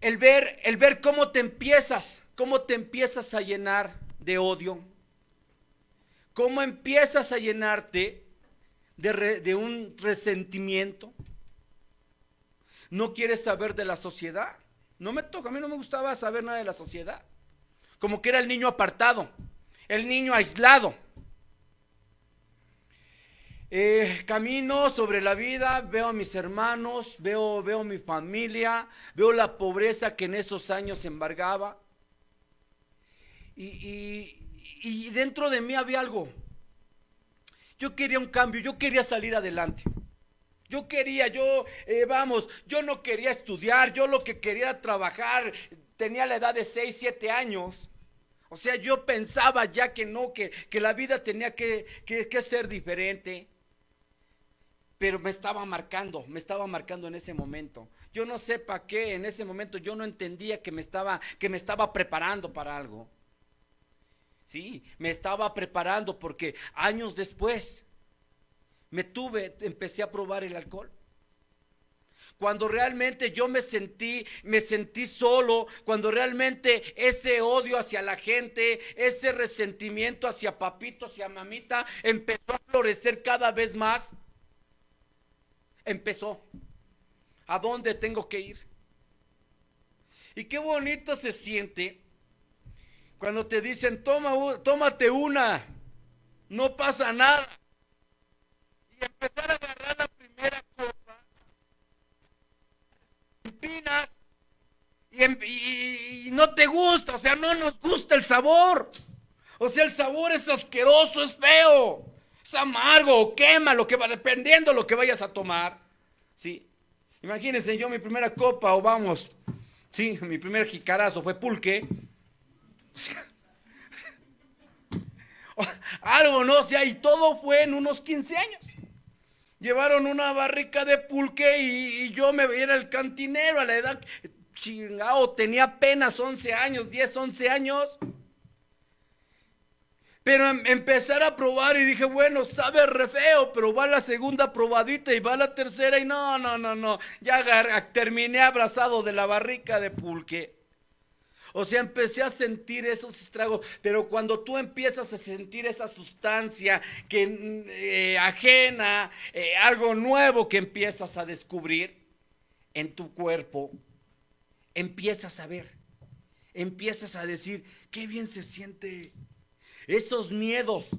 El ver cómo te empiezas a llenar de odio, cómo empiezas a llenarte de un resentimiento. No quieres saber de la sociedad. No me toca, a mí no me gustaba saber nada de la sociedad. Como que era el niño apartado, el niño aislado. Camino sobre la vida, veo a mis hermanos, veo mi familia, veo la pobreza que en esos años embargaba. Y dentro de mí había algo. Yo quería un cambio, yo quería salir adelante. Yo no quería estudiar, yo lo que quería era trabajar, tenía la edad de 6 7 años. O sea, yo pensaba ya que no, que la vida tenía que ser diferente. Pero me estaba marcando en ese momento. Yo no sé para qué, en ese momento yo no entendía que me estaba preparando para algo. Sí, me estaba preparando porque años después empecé a probar el alcohol. Cuando realmente yo me sentí solo, cuando realmente ese odio hacia la gente, ese resentimiento hacia papito, hacia mamita, empezó a florecer cada vez más. Empezó. ¿A dónde tengo que ir? Y qué bonito se siente cuando te dicen, tómate una, no pasa nada. Y empezar a agarrar la primera copa, empinas y no te gusta, o sea, no nos gusta el sabor. O sea, el sabor es asqueroso, es feo, es amargo, o quema, dependiendo lo que vayas a tomar. Sí. Imagínense, yo mi primera copa, o vamos, sí, mi primer jicarazo fue pulque. Algo, ¿no? O sea, y todo fue en unos 15 años. Llevaron una barrica de pulque y yo era el cantinero a la edad, chingado, tenía apenas 11 años, 10 11 años. Pero empezar a probar y dije, bueno, sabe re feo, pero va la segunda probadita y va la tercera y no, no, no, no. Ya terminé abrazado de la barrica de pulque. O sea, empecé a sentir esos estragos, pero cuando tú empiezas a sentir esa sustancia ajena, algo nuevo que empiezas a descubrir en tu cuerpo, empiezas a ver, empiezas a decir, qué bien se siente. Esos miedos,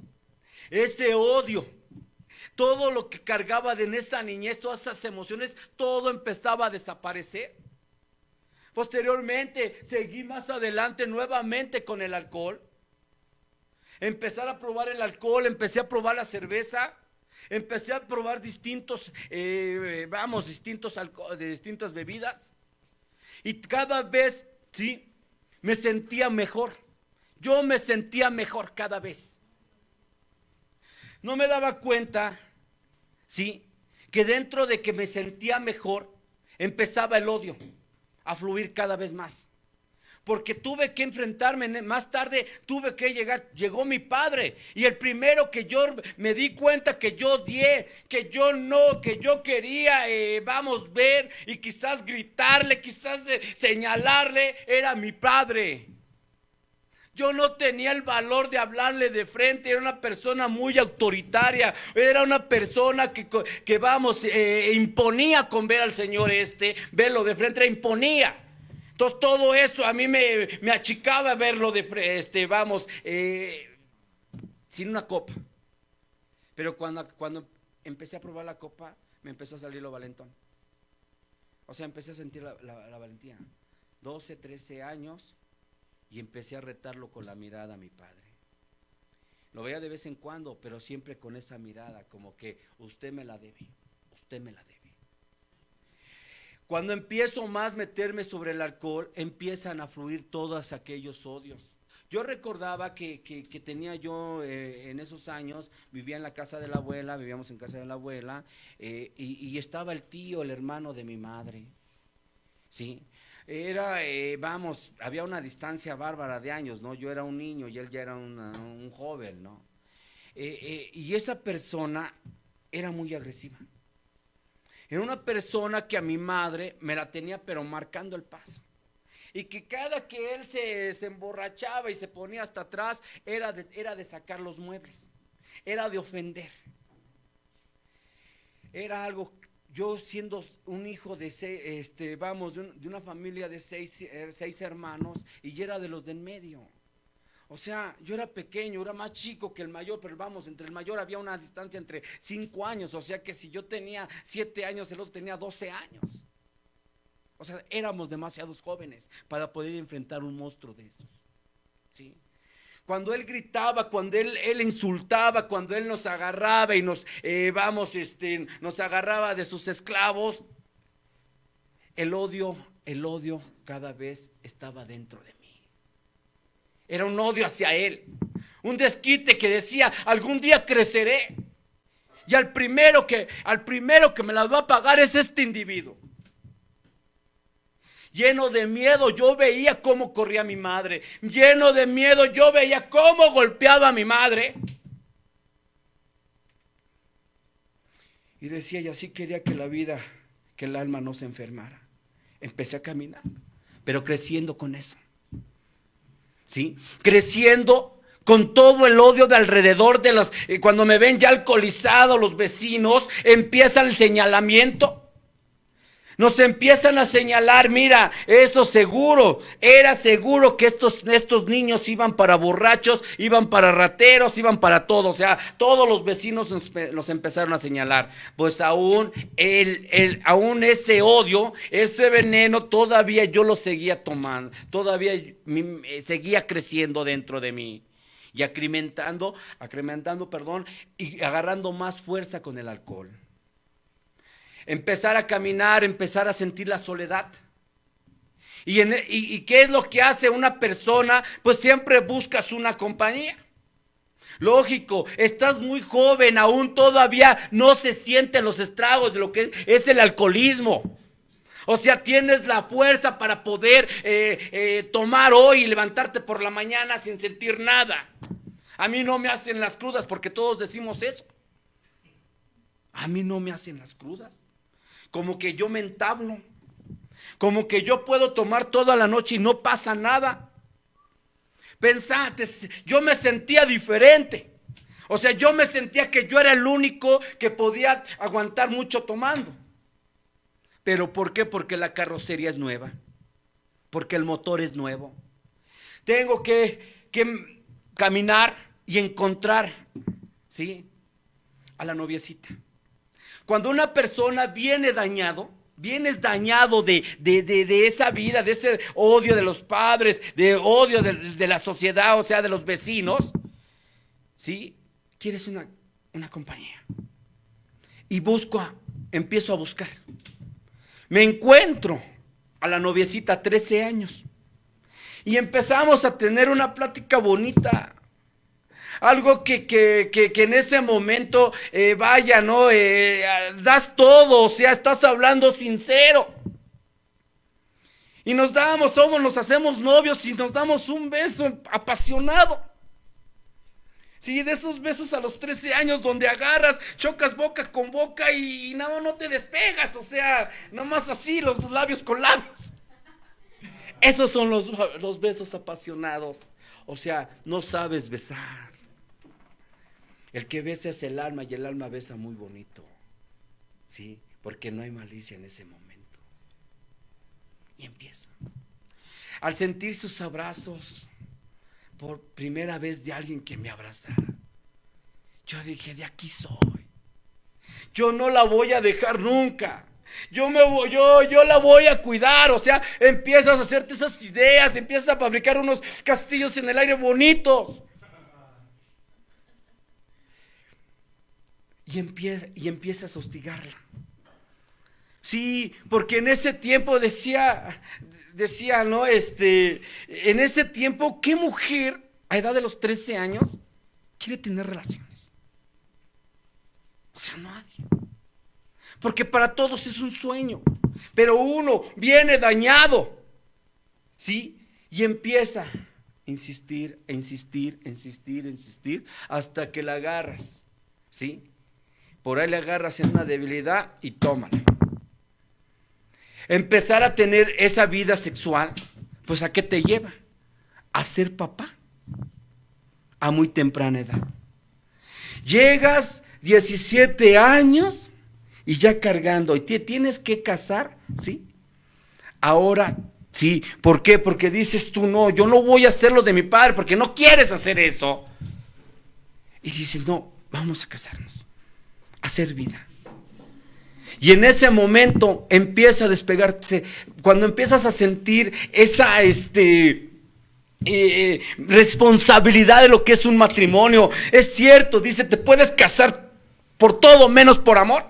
ese odio, todo lo que cargaba en esa niñez, todas esas emociones, todo empezaba a desaparecer. Posteriormente, seguí más adelante nuevamente con el alcohol. Empezar a probar el alcohol, empecé a probar la cerveza, empecé a probar de distintas bebidas. Y cada vez, sí, me sentía mejor. Yo me sentía mejor cada vez. No me daba cuenta, sí, que dentro de que me sentía mejor, empezaba el odio a fluir cada vez más. Porque tuve que enfrentarme, más tarde tuve que llegó mi padre. Y el primero que yo me di cuenta que yo odié, que yo quería, ver y quizás gritarle, quizás señalarle, era mi padre. Yo no tenía el valor de hablarle de frente, era una persona muy autoritaria, era una persona que imponía con ver al señor verlo de frente, imponía. Entonces todo eso a mí me achicaba verlo sin una copa. Pero cuando empecé a probar la copa, me empezó a salir lo valentón. O sea, empecé a sentir la valentía. 12, 13 años. Y empecé a retarlo con la mirada a mi padre. Lo veía de vez en cuando, pero siempre con esa mirada, como que usted me la debe, usted me la debe. Cuando empiezo más a meterme sobre el alcohol, empiezan a fluir todos aquellos odios. Yo recordaba que tenía yo en esos años, vivía en la casa de la abuela, vivíamos en casa de la abuela, y estaba el tío, el hermano de mi madre, ¿sí? Había una distancia bárbara de años, ¿no? Yo era un niño y él ya era un joven, ¿no? Y esa persona era muy agresiva. Era una persona que a mi madre me la tenía pero marcando el paso. Y que cada que él se emborrachaba y se ponía hasta atrás, era de sacar los muebles, era de ofender. Era algo, yo siendo un hijo de de una familia de seis hermanos, y yo era de los de en medio. O sea, yo era pequeño, era más chico que el mayor, pero vamos, entre el mayor había una distancia entre 5 años, o sea que si yo tenía 7 años, el otro tenía 12 años. O sea, éramos demasiados jóvenes para poder enfrentar un monstruo de esos, ¿sí? Cuando él gritaba, cuando él insultaba, cuando él nos agarraba y nos agarraba de sus esclavos, el odio cada vez estaba dentro de mí. Era un odio hacia él, un desquite que decía, algún día creceré, y al primero que me las va a pagar es este individuo. Lleno de miedo, yo veía cómo corría mi madre. Lleno de miedo, yo veía cómo golpeaba a mi madre. Y decía, y así quería que que el alma no se enfermara. Empecé a caminar, pero creciendo con eso. ¿Sí? Creciendo con todo el odio de alrededor de cuando me ven ya alcoholizado, los vecinos, empieza el señalamiento. Nos empiezan a señalar, mira, eso seguro, era seguro que estos niños iban para borrachos, iban para rateros, iban para todo. O sea, todos los vecinos nos empezaron a señalar. Pues aún ese odio, ese veneno, todavía yo lo seguía tomando, todavía seguía creciendo dentro de mí. Y acrementando, y agarrando más fuerza con el alcohol. Empezar a caminar, empezar a sentir la soledad. ¿Y qué es lo que hace una persona? Pues siempre buscas una compañía. Lógico, estás muy joven, aún todavía no se sienten los estragos de lo que es el alcoholismo. O sea, tienes la fuerza para poder tomar hoy y levantarte por la mañana sin sentir nada. A mí no me hacen las crudas, porque todos decimos eso. A mí no me hacen las crudas. Como que yo me entablo, como que yo puedo tomar toda la noche y no pasa nada. Pensate, yo me sentía diferente. O sea, yo me sentía que yo era el único que podía aguantar mucho tomando. ¿Pero por qué? Porque la carrocería es nueva, porque el motor es nuevo. Tengo que caminar y encontrar, ¿sí?, a la noviecita. Cuando una persona vienes dañado de esa vida, de ese odio de los padres, de odio de la sociedad, o sea, de los vecinos, ¿sí? Quieres una compañía. Y empiezo a buscar. Me encuentro a la noviecita, 13 años. Y empezamos a tener una plática bonita. Algo que en ese momento, ¿no? Das todo, o sea, estás hablando sincero. Y nos hacemos novios y nos damos un beso apasionado. Sí, de esos besos a los 13 años donde agarras, chocas boca con boca y no te despegas, o sea, nomás así, los labios con labios. Esos son los besos apasionados. O sea, no sabes besar. El que besa es el alma y el alma besa muy bonito, ¿sí? Porque no hay malicia en ese momento. Y empieza. Al sentir sus abrazos, por primera vez de alguien que me abrazara, yo dije, de aquí soy. Yo no la voy a dejar nunca. Yo la voy a cuidar. O sea, empiezas a hacerte esas ideas, empiezas a fabricar unos castillos en el aire bonitos. Y empiezas a hostigarla. Sí, porque en ese tiempo decía, ¿no? En ese tiempo, ¿qué mujer a edad de los 13 años quiere tener relaciones? O sea, nadie. Porque para todos es un sueño. Pero uno viene dañado, ¿sí? Y empieza a insistir, hasta que la agarras, ¿sí? Por ahí le agarras en una debilidad y tómala. Empezar a tener esa vida sexual Pues ¿a qué te lleva? A ser papá a muy temprana edad. Llegas 17 años y ya cargando, y te tienes que casar, ¿sí? Ahora, sí, ¿por qué? Porque dices tú, no, yo no voy a hacer lo de mi padre, porque no quieres hacer eso. Y dices, no, vamos a casarnos, a hacer vida. Y en ese momento empieza a despegarse, cuando empiezas a sentir esa, responsabilidad de lo que es un matrimonio. Es cierto, dice, te puedes casar por todo menos por amor.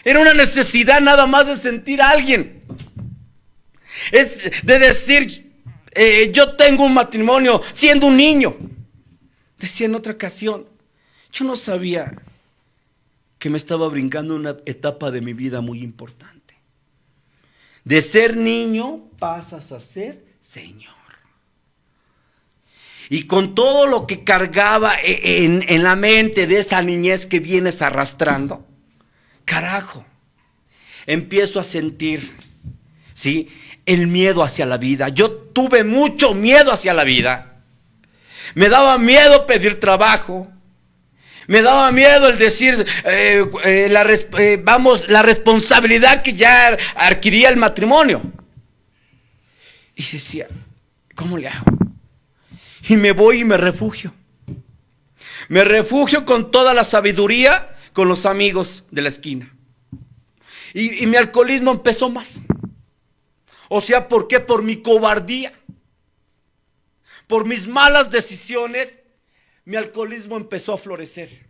Era una necesidad nada más de sentir a alguien. Es de decir, yo tengo un matrimonio siendo un niño. Decía en otra ocasión, yo no sabía que me estaba brincando una etapa de mi vida muy importante. De ser niño pasas a ser señor. Y con todo lo que cargaba en la mente de esa niñez que vienes arrastrando, carajo, empiezo a sentir, ¿sí?, el miedo hacia la vida. Yo tuve mucho miedo hacia la vida. Me daba miedo pedir trabajo. Me daba miedo el decir, la responsabilidad que ya adquiría el matrimonio. Y decía, ¿cómo le hago? Y me voy y me refugio. Me refugio con toda la sabiduría, con los amigos de la esquina. Y mi alcoholismo empezó más. O sea, ¿por qué? Por mi cobardía. Por mis malas decisiones, mi alcoholismo empezó a florecer.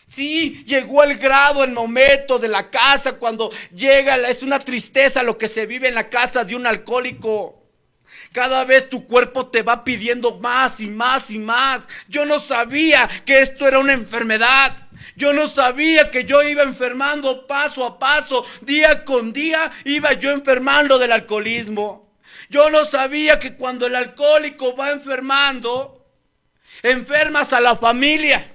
Sí, llegó el grado, el momento de la casa, cuando llega, es una tristeza lo que se vive en la casa de un alcohólico. Cada vez tu cuerpo te va pidiendo más y más y más. Yo no sabía que esto era una enfermedad. Yo no sabía que yo iba enfermando paso a paso, día con día, iba yo enfermando del alcoholismo. Yo no sabía que cuando el alcohólico va enfermando, enfermas a la familia.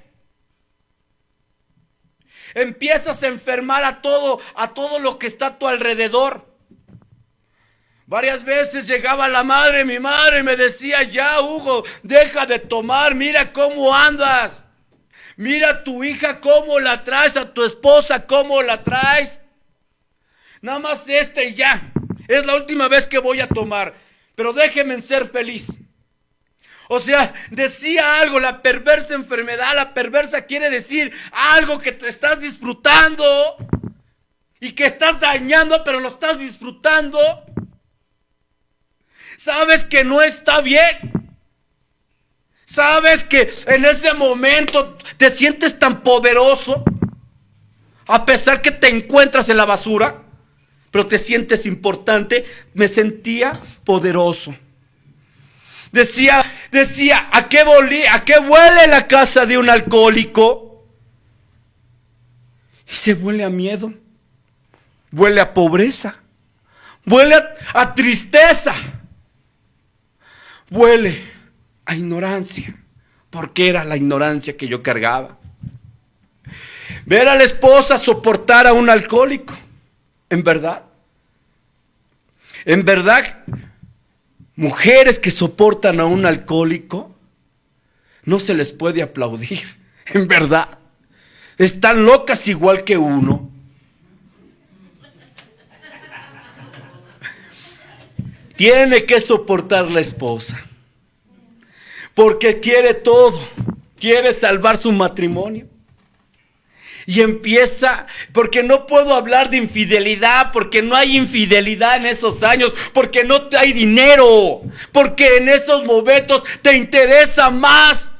Empiezas a enfermar a todo lo que está a tu alrededor. Varias veces llegaba la madre, mi madre me decía, ya Hugo, deja de tomar, mira cómo andas. Mira a tu hija cómo la traes, a tu esposa cómo la traes. Nada más y ya. Es la última vez que voy a tomar, pero déjenme ser feliz. O sea, decía algo, la perversa enfermedad, la perversa quiere decir algo que te estás disfrutando y que estás dañando, pero lo estás disfrutando. Sabes que no está bien. Sabes que en ese momento te sientes tan poderoso, a pesar que te encuentras en la basura, pero te sientes importante. Me sentía poderoso. Decía, ¿a qué huele la casa de un alcohólico? Y se huele a miedo, huele a pobreza, huele a tristeza, huele a ignorancia, porque era la ignorancia que yo cargaba. Ver a la esposa soportar a un alcohólico, en verdad, mujeres que soportan a un alcohólico, no se les puede aplaudir, en verdad. Están locas igual que uno. Tiene que soportar la esposa, porque quiere todo, quiere salvar su matrimonio. Y empieza, porque no puedo hablar de infidelidad, porque no hay infidelidad en esos años, porque no hay dinero, porque en esos momentos te interesa más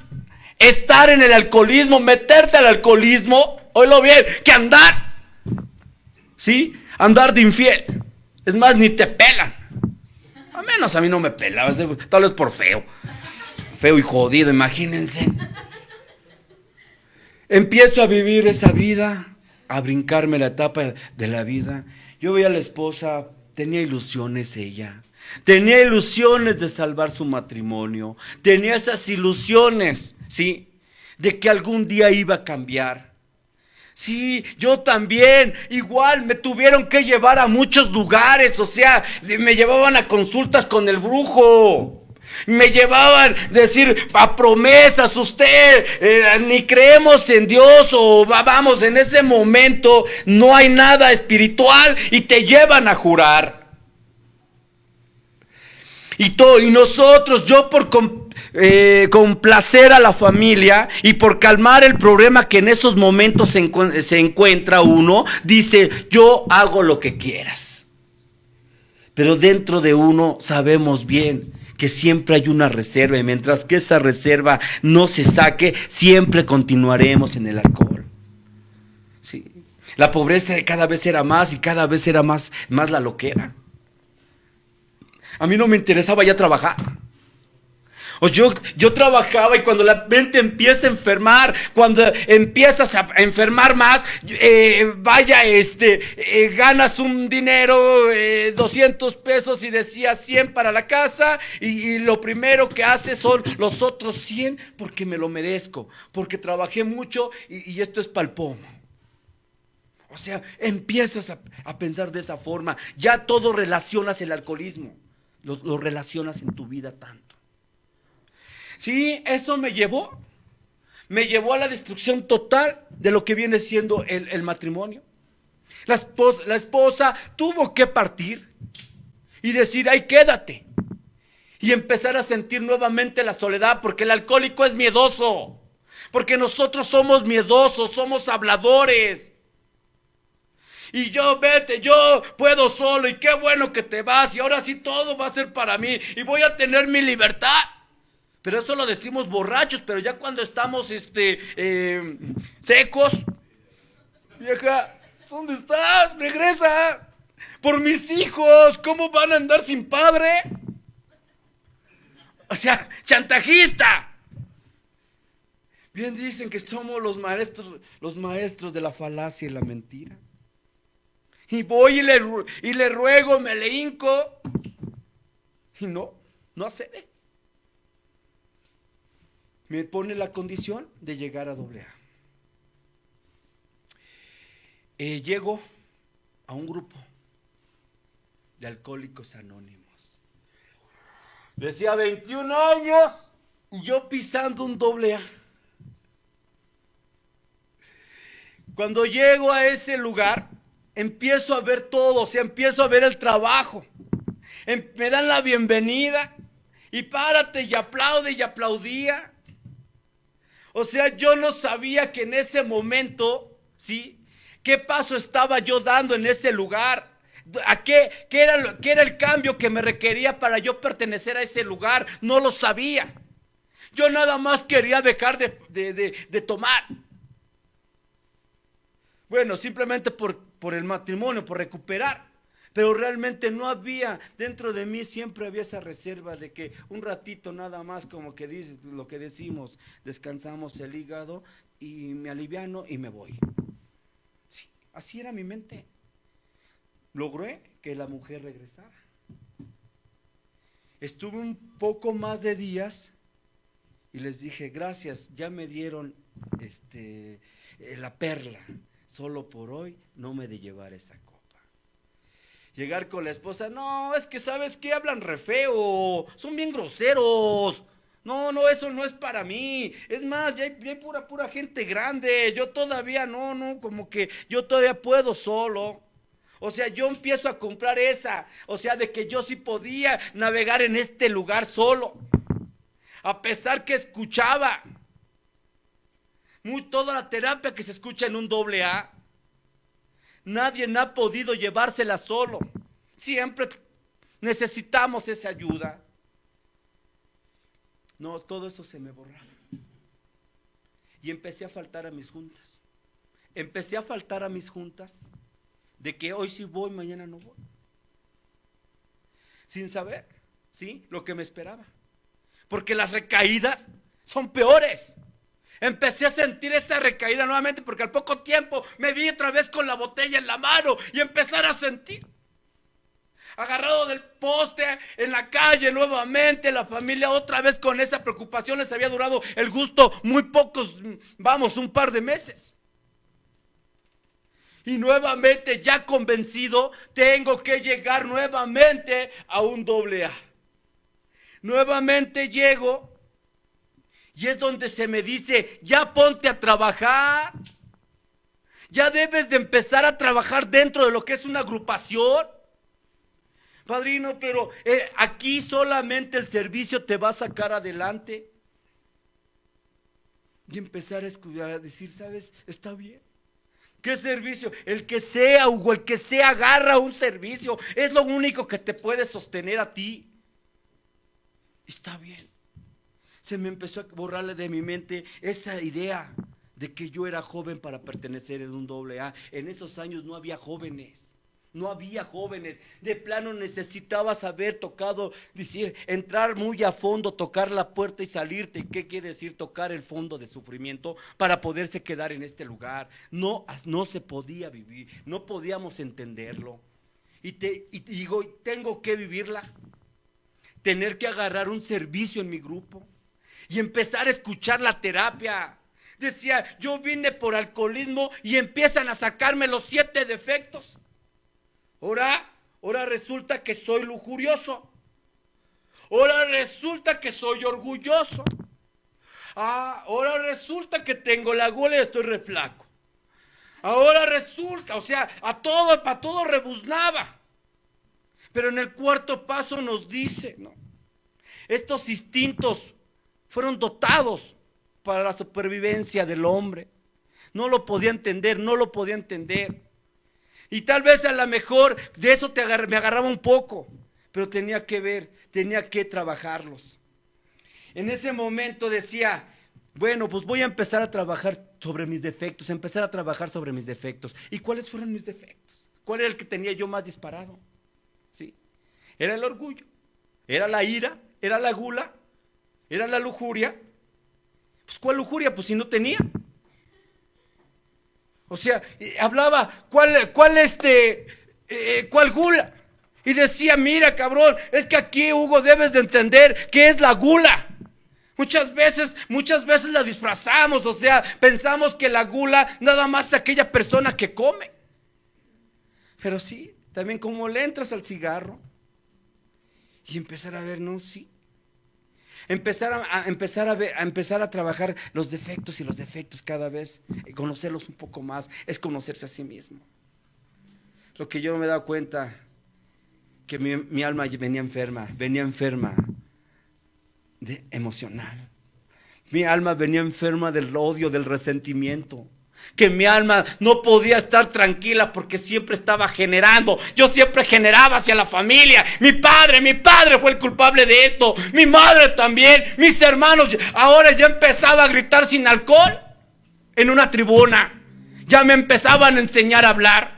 estar en el alcoholismo, meterte al alcoholismo, oílo bien, que andar, ¿sí? Andar de infiel. Es más, ni te pelan. Al menos a mí no me pelaba, tal vez por feo y jodido, imagínense. Empiezo a vivir esa vida, a brincarme la etapa de la vida. Yo veía a la esposa, tenía ilusiones ella. Tenía ilusiones de salvar su matrimonio. Tenía esas ilusiones, ¿sí? De que algún día iba a cambiar. Sí, yo también, igual me tuvieron que llevar a muchos lugares, o sea, me llevaban a consultas con el brujo. Me llevaban a decir a promesas, usted ni creemos en Dios o vamos, en ese momento no hay nada espiritual y te llevan a jurar. Y nosotros, yo por complacer a la familia y por calmar el problema que en esos momentos se encuentra uno, dice, yo hago lo que quieras. Pero dentro de uno sabemos bien que siempre hay una reserva y mientras que esa reserva no se saque, siempre continuaremos en el alcohol. Sí. La pobreza cada vez era más y cada vez era más la loquera. A mí no me interesaba ya trabajar. O yo trabajaba y cuando la mente empieza a enfermar, cuando empiezas a enfermar más, ganas un dinero, 200 pesos y decías 100 para la casa y lo primero que haces son los otros 100 porque me lo merezco, porque trabajé mucho y esto es pa'l pomo. O sea, empiezas a pensar de esa forma, ya todo relacionas el alcoholismo, lo relacionas en tu vida tanto. Sí, eso me llevó a la destrucción total de lo que viene siendo el matrimonio. La esposa tuvo que partir y decir, ay, quédate. Y empezar a sentir nuevamente la soledad, porque el alcohólico es miedoso. Porque nosotros somos miedosos, somos habladores. Y yo puedo solo y qué bueno que te vas y ahora sí todo va a ser para mí y voy a tener mi libertad. Pero eso lo decimos borrachos, pero ya cuando estamos secos, vieja, ¿dónde estás? Regresa. Por mis hijos, ¿cómo van a andar sin padre? O sea, chantajista. Bien dicen que somos los maestros de la falacia y la mentira. Y voy y le ruego, me le hinco. Y no accede. Me pone la condición de llegar a AA. Llego a un grupo de alcohólicos anónimos. Decía 21 años y yo pisando un AA. Cuando llego a ese lugar, empiezo a ver todo, o sea, empiezo a ver el trabajo. Me dan la bienvenida y párate y aplaude y aplaudía. O sea, yo no sabía que en ese momento, ¿sí? ¿Qué paso estaba yo dando en ese lugar? ¿Qué era el cambio que me requería para yo pertenecer a ese lugar? No lo sabía. Yo nada más quería dejar de tomar. Bueno, simplemente por el matrimonio, por recuperar. Pero realmente no había, dentro de mí siempre había esa reserva de que un ratito nada más, como que dice lo que decimos, descansamos el hígado y me aliviano y me voy. Sí, así era mi mente. Logré que la mujer regresara. Estuve un poco más de días y les dije, gracias, ya me dieron la perla. Solo por hoy no me de llevar esa copa. Llegar con la esposa, no, es que ¿sabes qué? Hablan re feo, son bien groseros. No, eso no es para mí. Es más, ya hay pura gente grande. Yo todavía no, como que yo todavía puedo solo. O sea, yo empiezo a comprar esa. O sea, de que yo sí podía navegar en este lugar solo. A pesar que escuchaba toda la terapia que se escucha en un AA. Nadie ha podido llevársela solo. Siempre necesitamos esa ayuda. No, todo eso se me borraba. Y empecé a faltar a mis juntas. De que hoy sí voy, mañana no voy. Sin saber, ¿sí? Lo que me esperaba. Porque las recaídas son peores. Empecé a sentir esa recaída nuevamente porque al poco tiempo me vi otra vez con la botella en la mano y empezar a sentir. Agarrado del poste en la calle nuevamente, la familia otra vez con esa preocupación. Les había durado el gusto muy pocos, un par de meses. Y nuevamente, ya convencido, tengo que llegar nuevamente a un AA. Nuevamente llego y es donde se me dice, ya ponte a trabajar. Ya debes de empezar a trabajar dentro de lo que es una agrupación. Padrino, pero aquí solamente el servicio te va a sacar adelante. Y empezar a decir, ¿sabes? Está bien. ¿Qué servicio? El que sea, Hugo, el que sea, agarra un servicio. Es lo único que te puede sostener a ti. Está bien. Se me empezó a borrarle de mi mente esa idea de que yo era joven para pertenecer en un AA. En esos años no había jóvenes. No había jóvenes. De plano necesitabas haber tocado, decir, entrar muy a fondo, tocar la puerta y salirte. ¿Qué quiere decir tocar el fondo de sufrimiento para poderse quedar en este lugar? No se podía vivir, no podíamos entenderlo. Y digo, tengo que vivirla. Tener que agarrar un servicio en mi grupo y empezar a escuchar la terapia. Decía, yo vine por alcoholismo y empiezan a sacarme los 7 defectos. Ahora resulta que soy lujurioso. Ahora resulta que soy orgulloso. Ahora resulta que tengo la gula y estoy re flaco. Ahora resulta, o sea, para todo rebuznaba. Pero en el cuarto paso nos dice, ¿no? Estos instintos fueron dotados para la supervivencia del hombre. No lo podía entender. Y tal vez a lo mejor de eso me agarraba un poco, pero tenía que trabajarlos. En ese momento decía, bueno, pues voy a empezar a trabajar sobre mis defectos, ¿Y cuáles fueron mis defectos? ¿Cuál era el que tenía yo más disparado? ¿Sí? Era el orgullo, era la ira, era la gula, era la lujuria. Pues ¿cuál lujuria? Pues si no tenía. O sea, hablaba, ¿cuál gula? Y decía, mira, cabrón, es que aquí, Hugo, debes de entender qué es la gula. Muchas veces la disfrazamos, o sea, pensamos que la gula nada más es aquella persona que come. Pero sí, también como le entras al cigarro y empezar a ver, no, sí. Empezar a trabajar los defectos y los defectos cada vez, conocerlos un poco más, es conocerse a sí mismo. Lo que yo no me he dado cuenta, que mi alma venía enferma emocional. Mi alma venía enferma del odio, del resentimiento. Que mi alma no podía estar tranquila porque siempre estaba generando. Yo siempre generaba hacia la familia. Mi padre fue el culpable de esto. Mi madre también, mis hermanos. Ahora ya empezaba a gritar sin alcohol en una tribuna. Ya me empezaban a enseñar a hablar.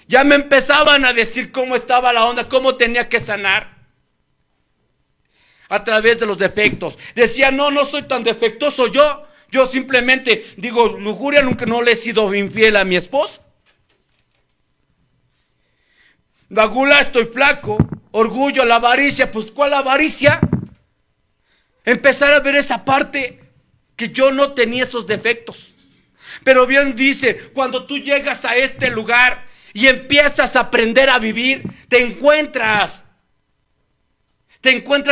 Ya me empezaban a decir cómo estaba la onda, cómo tenía que sanar. A través de los defectos. Decía, no soy tan defectuoso yo. Yo simplemente digo, lujuria, nunca no le he sido infiel a mi esposa. La gula, estoy flaco. Orgullo, la avaricia, pues ¿cuál avaricia? Empezar a ver esa parte que yo no tenía esos defectos. Pero bien dice, cuando tú llegas a este lugar y empiezas a aprender a vivir, te encuentras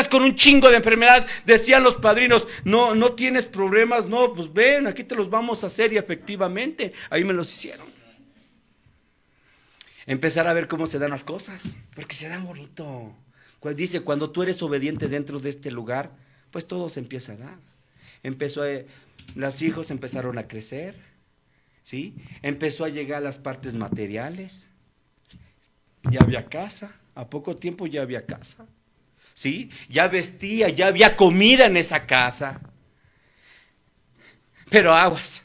con un chingo de enfermedades. Decían los padrinos, no tienes problemas, no, pues ven, aquí te los vamos a hacer. Y efectivamente, ahí me los hicieron. Empezar a ver cómo se dan las cosas, porque se dan bonito. Dice, cuando tú eres obediente dentro de este lugar, pues todo se empieza a dar. Los hijos empezaron a crecer, ¿sí? Empezó a llegar las partes materiales. Ya había casa, a poco tiempo ya había casa. ¿Sí? Ya vestía, ya había comida en esa casa. Pero aguas.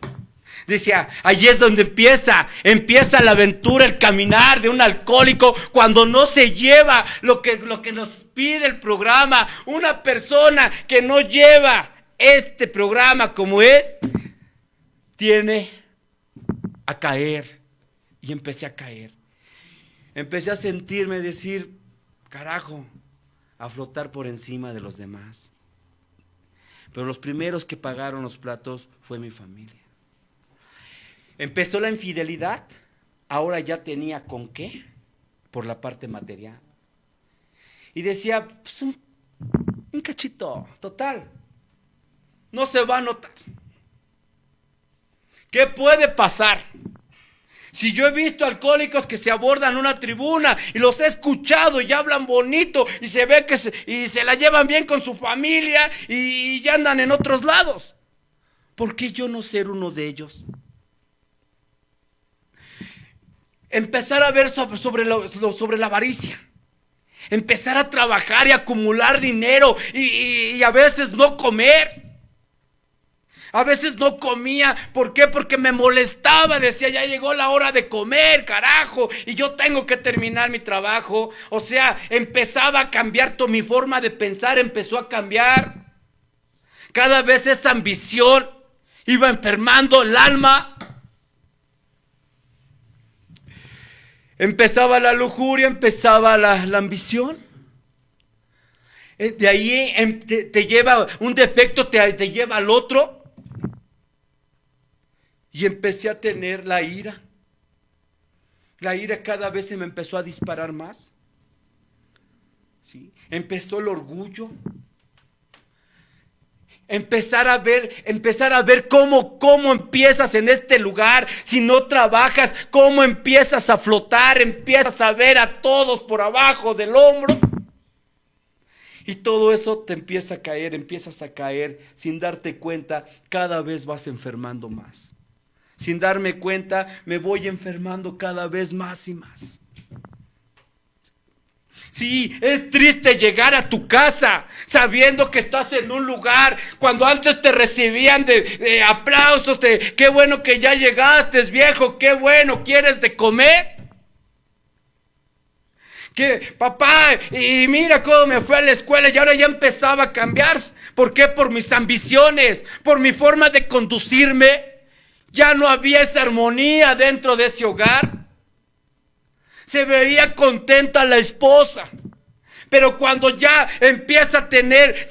Decía, allí es donde empieza la aventura, el caminar de un alcohólico cuando no se lleva lo que nos pide el programa. Una persona que no lleva este programa como es, tiene a caer. Y empecé a caer. Empecé a sentirme, decir, carajo, a flotar por encima de los demás. Pero los primeros que pagaron los platos fue mi familia. Empezó la infidelidad, ahora ya tenía con qué, por la parte material. Y decía, pues un cachito, total, no se va a notar. ¿Qué puede pasar? Si yo he visto alcohólicos que se abordan una tribuna y los he escuchado y hablan bonito y se ve que se la llevan bien con su familia y ya andan en otros lados. ¿Por qué yo no ser uno de ellos? Empezar a ver sobre la avaricia. Empezar a trabajar y acumular dinero y a veces no comer. A veces no comía. ¿Por qué? Porque me molestaba. Decía, ya llegó la hora de comer, carajo, y yo tengo que terminar mi trabajo. O sea, empezaba a cambiar mi forma de pensar, empezó a cambiar. Cada vez esa ambición iba enfermando el alma. Empezaba la lujuria, empezaba la ambición. De ahí te lleva un defecto, te lleva al otro. Y empecé a tener la ira. La ira cada vez se me empezó a disparar más. ¿Sí? Empezó el orgullo. Empezar a ver cómo empiezas en este lugar. Si no trabajas, cómo empiezas a flotar, empiezas a ver a todos por abajo del hombro. Y todo eso te empiezas a caer sin darte cuenta, cada vez vas enfermando más. Sin darme cuenta, me voy enfermando cada vez más y más. Sí, es triste llegar a tu casa sabiendo que estás en un lugar cuando antes te recibían de aplausos, de qué bueno que ya llegaste, viejo, qué bueno, ¿quieres de comer? Que papá, y mira cómo me fue a la escuela y ahora ya empezaba a cambiar. ¿Por qué? Por mis ambiciones, por mi forma de conducirme. Ya no había esa armonía dentro de ese hogar. Se veía contenta la esposa. Pero cuando ya se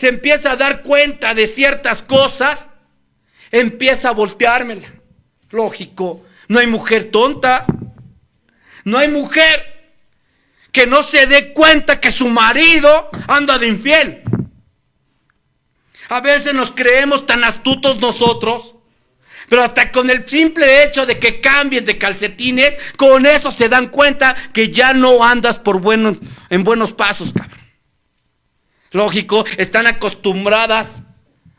empieza a dar cuenta de ciertas cosas, empieza a volteármela. Lógico, no hay mujer tonta. No hay mujer que no se dé cuenta que su marido anda de infiel. A veces nos creemos tan astutos nosotros. Pero hasta con el simple hecho de que cambies de calcetines, con eso se dan cuenta que ya no andas en buenos pasos, cabrón. Lógico, están acostumbradas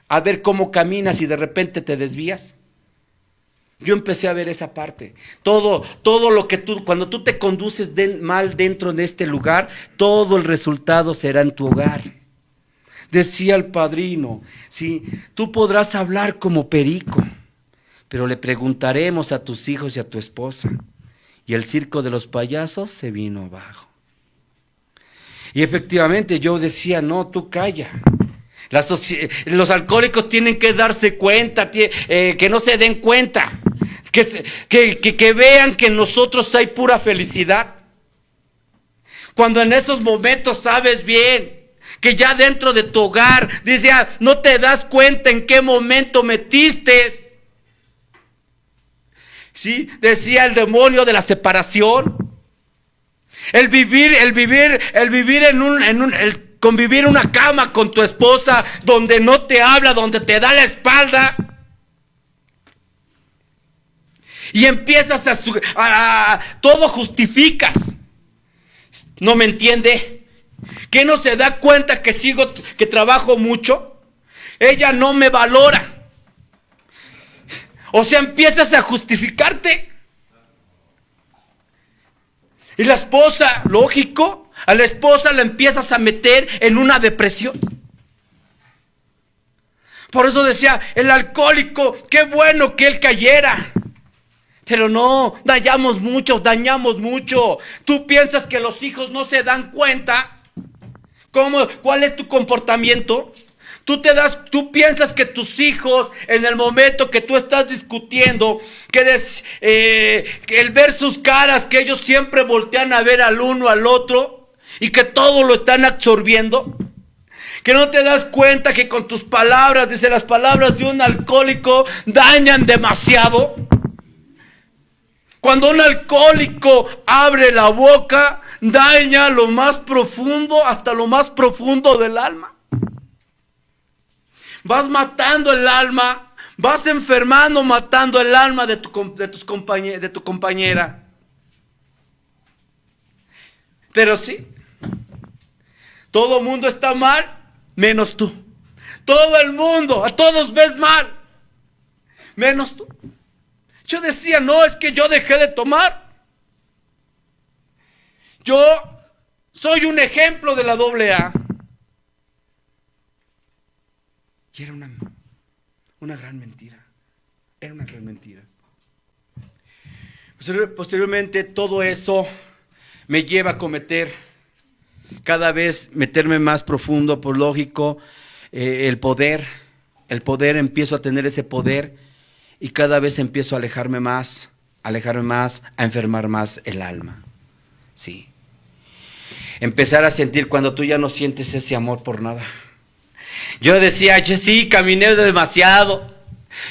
a ver cómo caminas y de repente te desvías. Yo empecé a ver esa parte. Todo lo que cuando tú te conduces mal dentro de este lugar, todo el resultado será en tu hogar. Decía el padrino, sí, tú podrás hablar como perico, pero le preguntaremos a tus hijos y a tu esposa. Y el circo de los payasos se vino abajo. Y efectivamente yo decía, no, tú calla. Los alcohólicos tienen que darse cuenta, que no se den cuenta, que vean que en nosotros hay pura felicidad. Cuando en esos momentos sabes bien que ya dentro de tu hogar, dice, no te das cuenta en qué momento metiste. ¿Sí? Decía el demonio de la separación. El convivir en una cama con tu esposa donde no te habla, donde te da la espalda. Y empiezas todo justificas. ¿No me entiende? ¿Que no se da cuenta que trabajo mucho? Ella no me valora. O sea, empiezas a justificarte. Y la esposa, lógico, a la esposa la empiezas a meter en una depresión. Por eso decía, el alcohólico, qué bueno que él cayera. Pero no, dañamos mucho. Tú piensas que los hijos no se dan cuenta. ¿Cuál es tu comportamiento? Tú piensas que tus hijos, en el momento que tú estás discutiendo, que el ver sus caras, que ellos siempre voltean a ver al uno al otro y que todo lo están absorbiendo, que no te das cuenta que con tus palabras, dice, las palabras de un alcohólico dañan demasiado. Cuando un alcohólico abre la boca, daña lo más profundo, hasta lo más profundo del alma. Vas matando el alma, vas enfermando, matando el alma de tu compañera. Pero sí, todo el mundo está mal, menos tú. Todo el mundo, a todos ves mal, menos tú. Yo decía, no, es que yo dejé de tomar. Yo soy un ejemplo de la AA. Y era una gran mentira. Era una gran mentira. Posteriormente, todo eso me lleva a cometer, cada vez meterme más profundo, por lógico, el poder, empiezo a tener ese poder y cada vez empiezo a alejarme más, a enfermar más el alma. Sí. Empezar a sentir cuando tú ya no sientes ese amor por nada. Yo decía, sí, caminé demasiado.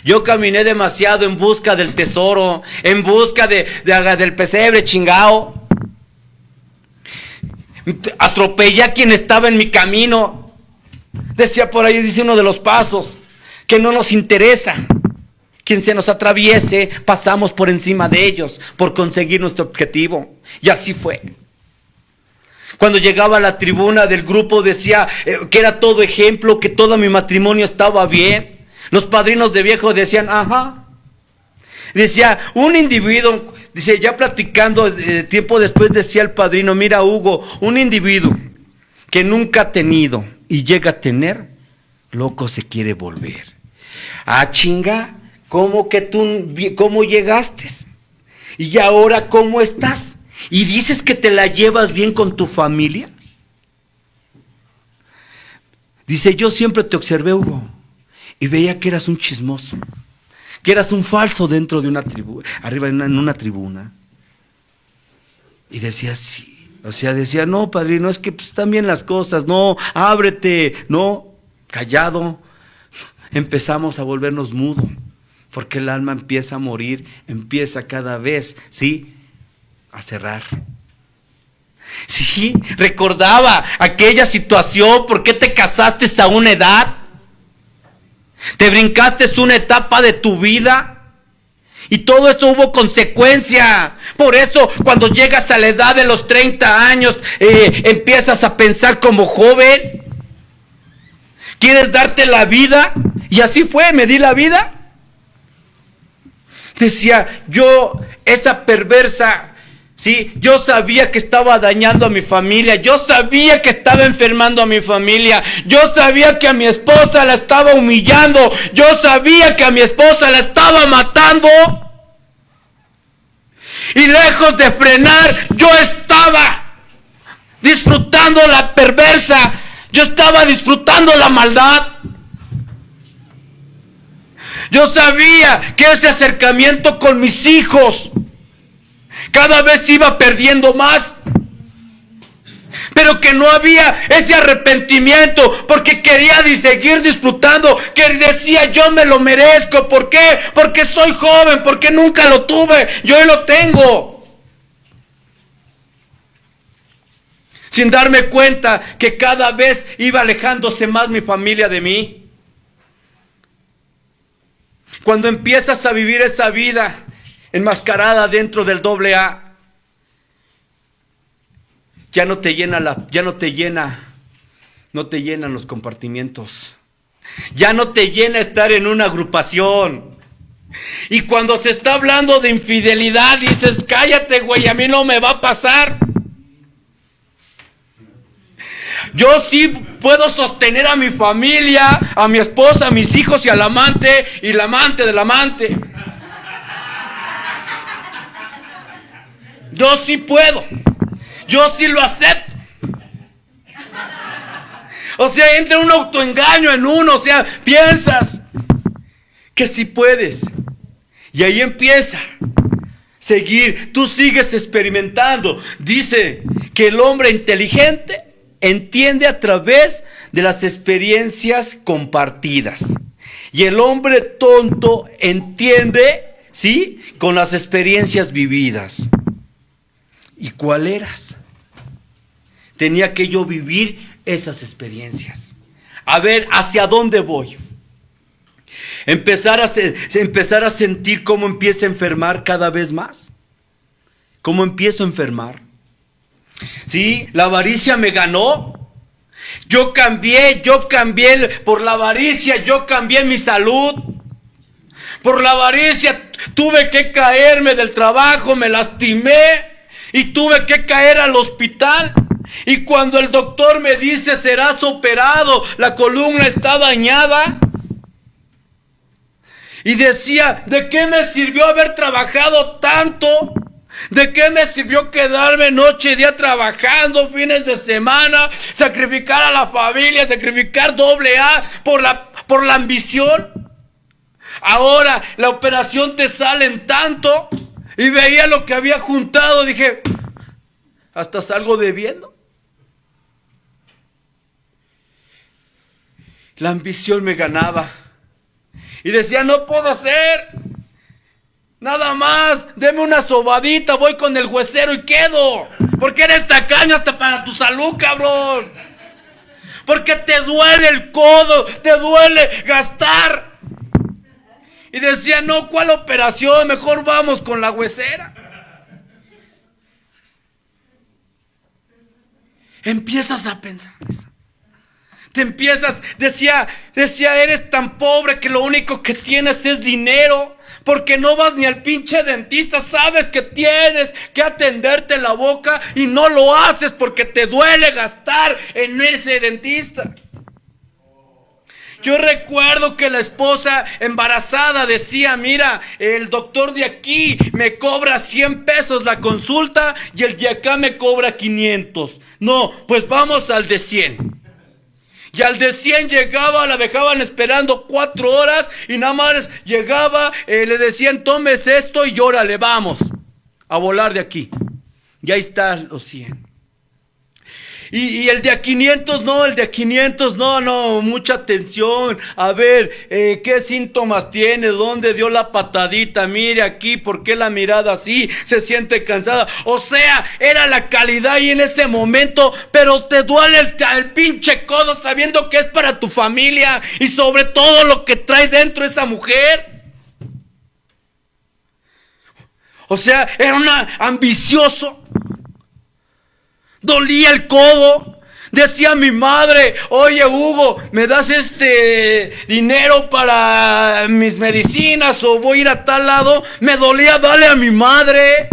Yo caminé demasiado en busca del tesoro, en busca del pesebre chingao. Atropellé a quien estaba en mi camino. Decía por ahí, dice uno de los pasos, que no nos interesa. Quien se nos atraviese, pasamos por encima de ellos, por conseguir nuestro objetivo. Y así fue. Cuando llegaba a la tribuna del grupo decía que era todo ejemplo, que todo mi matrimonio estaba bien. Los padrinos de viejo decían, ajá. Decía, un individuo, dice, ya platicando, tiempo después decía el padrino, mira Hugo, un individuo que nunca ha tenido y llega a tener, loco se quiere volver. Ah, chinga, ¿cómo llegaste? Y ahora, ¿cómo estás? ¿Y dices que te la llevas bien con tu familia? Dice, yo siempre te observé, Hugo, y veía que eras un chismoso, que eras un falso dentro de una tribuna, arriba en una tribuna. Y decía, sí, o sea, decía, no, padrino, es que pues, están bien las cosas, no, ábrete, no, callado. Empezamos a volvernos mudos, porque el alma empieza a morir, empieza cada vez, ¿sí?, a cerrar. Sí, recordaba aquella situación, ¿por qué te casaste a una edad? ¿Te brincaste una etapa de tu vida? Y todo eso hubo consecuencia. Por eso cuando llegas a la edad de los 30 años, empiezas a pensar como joven. ¿Quieres darte la vida? Y así fue, me di la vida. Decía, yo, esa perversa, sí, yo sabía que estaba dañando a mi familia, yo sabía que estaba enfermando a mi familia, yo sabía que a mi esposa la estaba humillando, yo sabía que a mi esposa la estaba matando. Y lejos de frenar, yo estaba disfrutando la perversa, yo estaba disfrutando la maldad. Yo sabía que ese acercamiento con mis hijos cada vez iba perdiendo más, pero que no había ese arrepentimiento, porque quería seguir disfrutando, que decía, yo me lo merezco. ¿Por qué? Porque soy joven, porque nunca lo tuve, yo hoy lo tengo. Sin darme cuenta que cada vez iba alejándose más mi familia de mí. Cuando empiezas a vivir esa vida enmascarada dentro del AA, no te llenan los compartimientos, ya no te llena estar en una agrupación. Y cuando se está hablando de infidelidad, dices, cállate, güey, a mí no me va a pasar. Yo sí puedo sostener a mi familia, a mi esposa, a mis hijos y al amante y la amante del amante. Yo sí puedo. Yo sí lo acepto. O sea, entra un autoengaño en uno. O sea, piensas que sí puedes. Y ahí empieza a seguir. Tú sigues experimentando. Dice que el hombre inteligente entiende a través de las experiencias compartidas. Y el hombre tonto entiende ¿sí? Con las experiencias vividas. ¿Y cuál eras? Tenía que yo vivir esas experiencias. A ver, ¿hacia dónde voy? Empezar a sentir cómo empiezo a enfermar cada vez más. ¿Cómo empiezo a enfermar? ¿Sí? La avaricia me ganó. Yo cambié por la avaricia, yo cambié mi salud. Por la avaricia tuve que caerme del trabajo, me lastimé y tuve que caer al hospital. Y cuando el doctor me dice serás operado, la columna está dañada. Y decía, ¿de qué me sirvió haber trabajado tanto? ¿De qué me sirvió quedarme noche y día trabajando, fines de semana, sacrificar a la familia, sacrificar doble A por la ambición? Ahora la operación te sale en tanto. Y veía lo que había juntado, dije, hasta salgo debiendo. La ambición me ganaba. Y decía, no puedo hacer nada más, deme una sobadita, voy con el juecero y quedo. Porque eres tacaño hasta para tu salud, cabrón. Porque te duele el codo, te duele gastar. Y decía, no, ¿cuál operación? Mejor vamos con la huesera. Empiezas a pensar eso. Te empiezas, decía, eres tan pobre que lo único que tienes es dinero, porque no vas ni al pinche dentista, sabes que tienes que atenderte la boca y no lo haces porque te duele gastar en ese dentista. Yo recuerdo que la esposa embarazada decía, mira, el doctor de aquí me cobra 100 pesos la consulta y el de acá me cobra 500. No, pues vamos al de 100. Y al de 100 llegaba, la dejaban esperando 4 horas y nada más llegaba, le decían, tomes esto y órale, vamos a volar de aquí. Y ahí están los 100. Y el de a 500 no, mucha atención. A ver, ¿qué síntomas tiene? ¿Dónde dio la patadita? Mire aquí, ¿por qué la mirada así? Se siente cansada. O sea, era la calidad ahí en ese momento, pero te duele el pinche codo sabiendo que es para tu familia y sobre todo lo que trae dentro esa mujer. O sea, era un ambicioso. Dolía el codo. Decía mi madre, oye Hugo, ¿me das dinero para mis medicinas o voy a ir a tal lado? Me dolía darle a mi madre.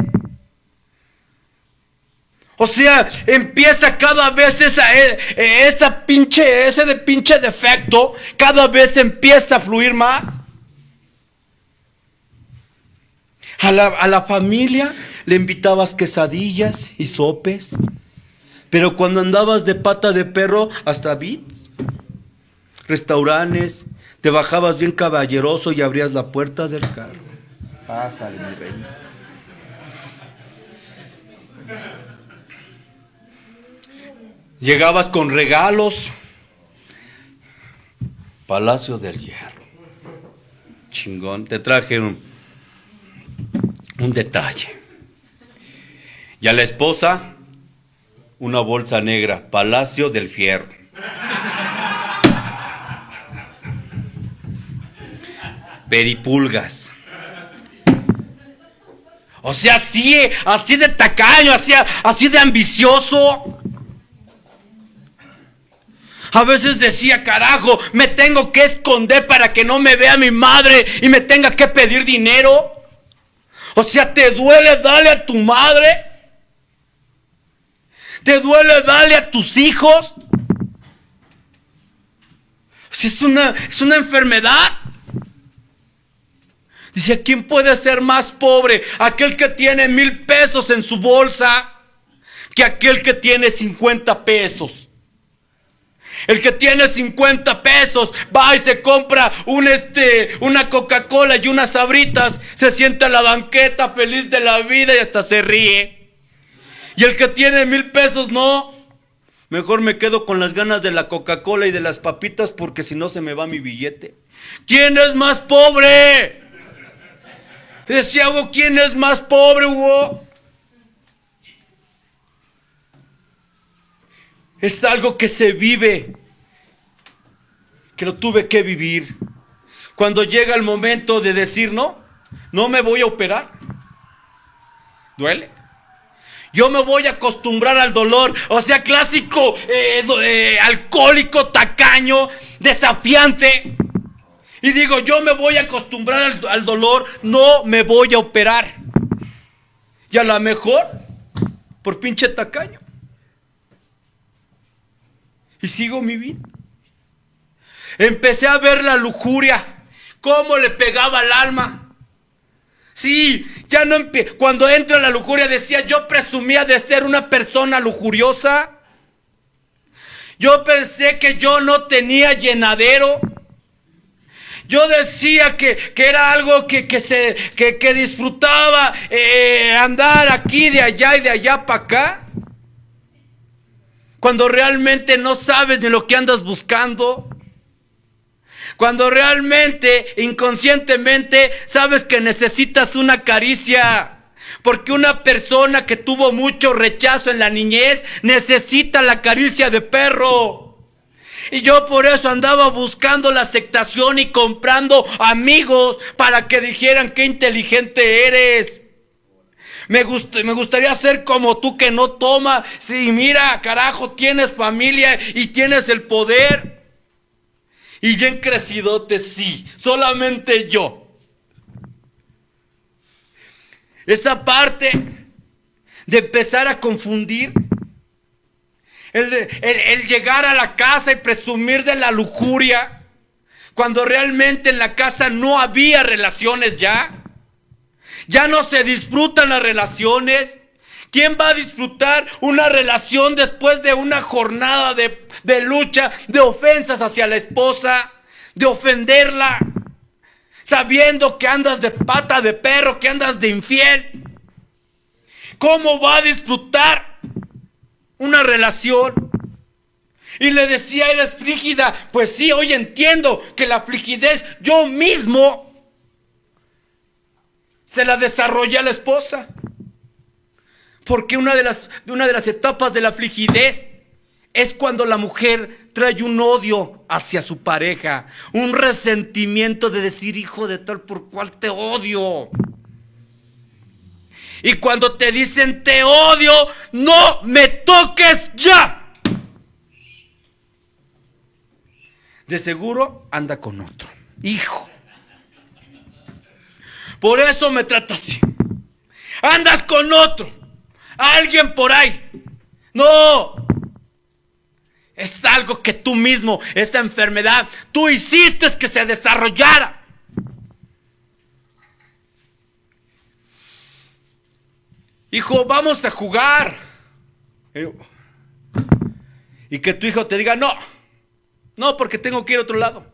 O sea, empieza cada vez ese pinche defecto, cada vez empieza a fluir más. A la familia le invitabas quesadillas y sopes. Pero cuando andabas de pata de perro, hasta bits, restaurantes, te bajabas bien caballeroso y abrías la puerta del carro. Pásale, mi reina. Llegabas con regalos. Palacio del Hierro. Chingón, te traje un detalle. Y a la esposa, una bolsa negra, Palacio del Fierro. Peripulgas. O sea, así de tacaño, así de ambicioso. A veces decía, carajo, me tengo que esconder para que no me vea mi madre y me tenga que pedir dinero. O sea, ¿te duele darle a tu madre? ¿Te duele darle a tus hijos? Si es una enfermedad. Dice, ¿quién puede ser más pobre? Aquel que tiene 1,000 pesos en su bolsa que aquel que tiene 50 pesos. El que tiene 50 pesos va y se compra una Coca-Cola y unas Sabritas, se sienta en la banqueta feliz de la vida y hasta se ríe. Y el que tiene 1,000 pesos, no. Mejor me quedo con las ganas de la Coca-Cola y de las papitas porque si no se me va mi billete. ¿Quién es más pobre? Decía, Hugo, ¿quién es más pobre, Hugo? Es algo que se vive, que lo tuve que vivir. Cuando llega el momento de decir no me voy a operar. ¿Duele? Yo me voy a acostumbrar al dolor. O sea, clásico alcohólico, tacaño, desafiante. Y digo, yo me voy a acostumbrar al dolor, no me voy a operar. Y a lo mejor, por pinche tacaño. Y sigo mi vida. Empecé a ver la lujuria, cómo le pegaba al alma. Sí, ya no cuando entra la lujuria decía, yo presumía de ser una persona lujuriosa. Yo pensé que yo no tenía llenadero. Yo decía que era algo que disfrutaba andar aquí, de allá y de allá para acá. Cuando realmente no sabes de lo que andas buscando. Cuando realmente, inconscientemente, sabes que necesitas una caricia. Porque una persona que tuvo mucho rechazo en la niñez necesita la caricia de perro. Y yo por eso andaba buscando la aceptación y comprando amigos para que dijeran qué inteligente eres. Me gustaría ser como tú que no toma. Sí, mira, carajo, tienes familia y tienes el poder. Y bien crecidote, sí, solamente yo. Esa parte de empezar a confundir. El llegar a la casa y presumir de la lujuria. Cuando realmente en la casa no había relaciones ya. Ya no se disfrutan las relaciones. ¿Quién va a disfrutar una relación después de una jornada de lucha, de ofensas hacia la esposa, de ofenderla, sabiendo que andas de pata de perro, que andas de infiel? ¿Cómo va a disfrutar una relación? Y le decía, eres frígida. Pues sí, hoy entiendo que la frigidez yo mismo se la desarrollé a la esposa. Porque una de las etapas de la frigidez es cuando la mujer trae un odio hacia su pareja, un resentimiento de decir, hijo de tal por cual te odio. Y cuando te dicen te odio, no me toques ya. De seguro anda con otro, hijo. Por eso me trata así. Andas con otro. Alguien por ahí. No. Es algo que tú mismo, esa enfermedad, tú hiciste que se desarrollara. Hijo, vamos a jugar. Y que tu hijo te diga, no, porque tengo que ir a otro lado.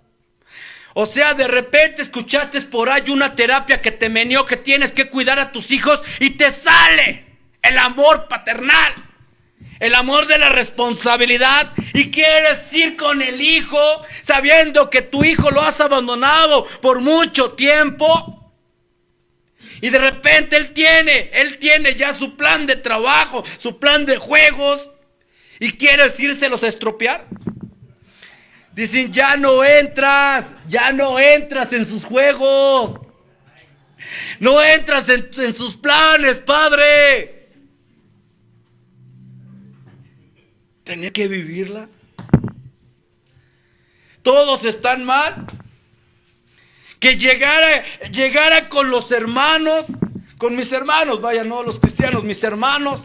O sea, de repente escuchaste por ahí una terapia que te meneó, que tienes que cuidar a tus hijos y te sale el amor paternal, el amor de la responsabilidad, y quieres ir con el hijo sabiendo que tu hijo lo has abandonado por mucho tiempo. Y de repente él tiene ya su plan de trabajo, su plan de juegos, y quieres írselos a estropear. Dicen, ya no entras en sus juegos. No entras en sus planes, padre. Tener que vivirla. Todos están mal. Que llegara con los hermanos, con mis hermanos, vaya, no los cristianos, mis hermanos.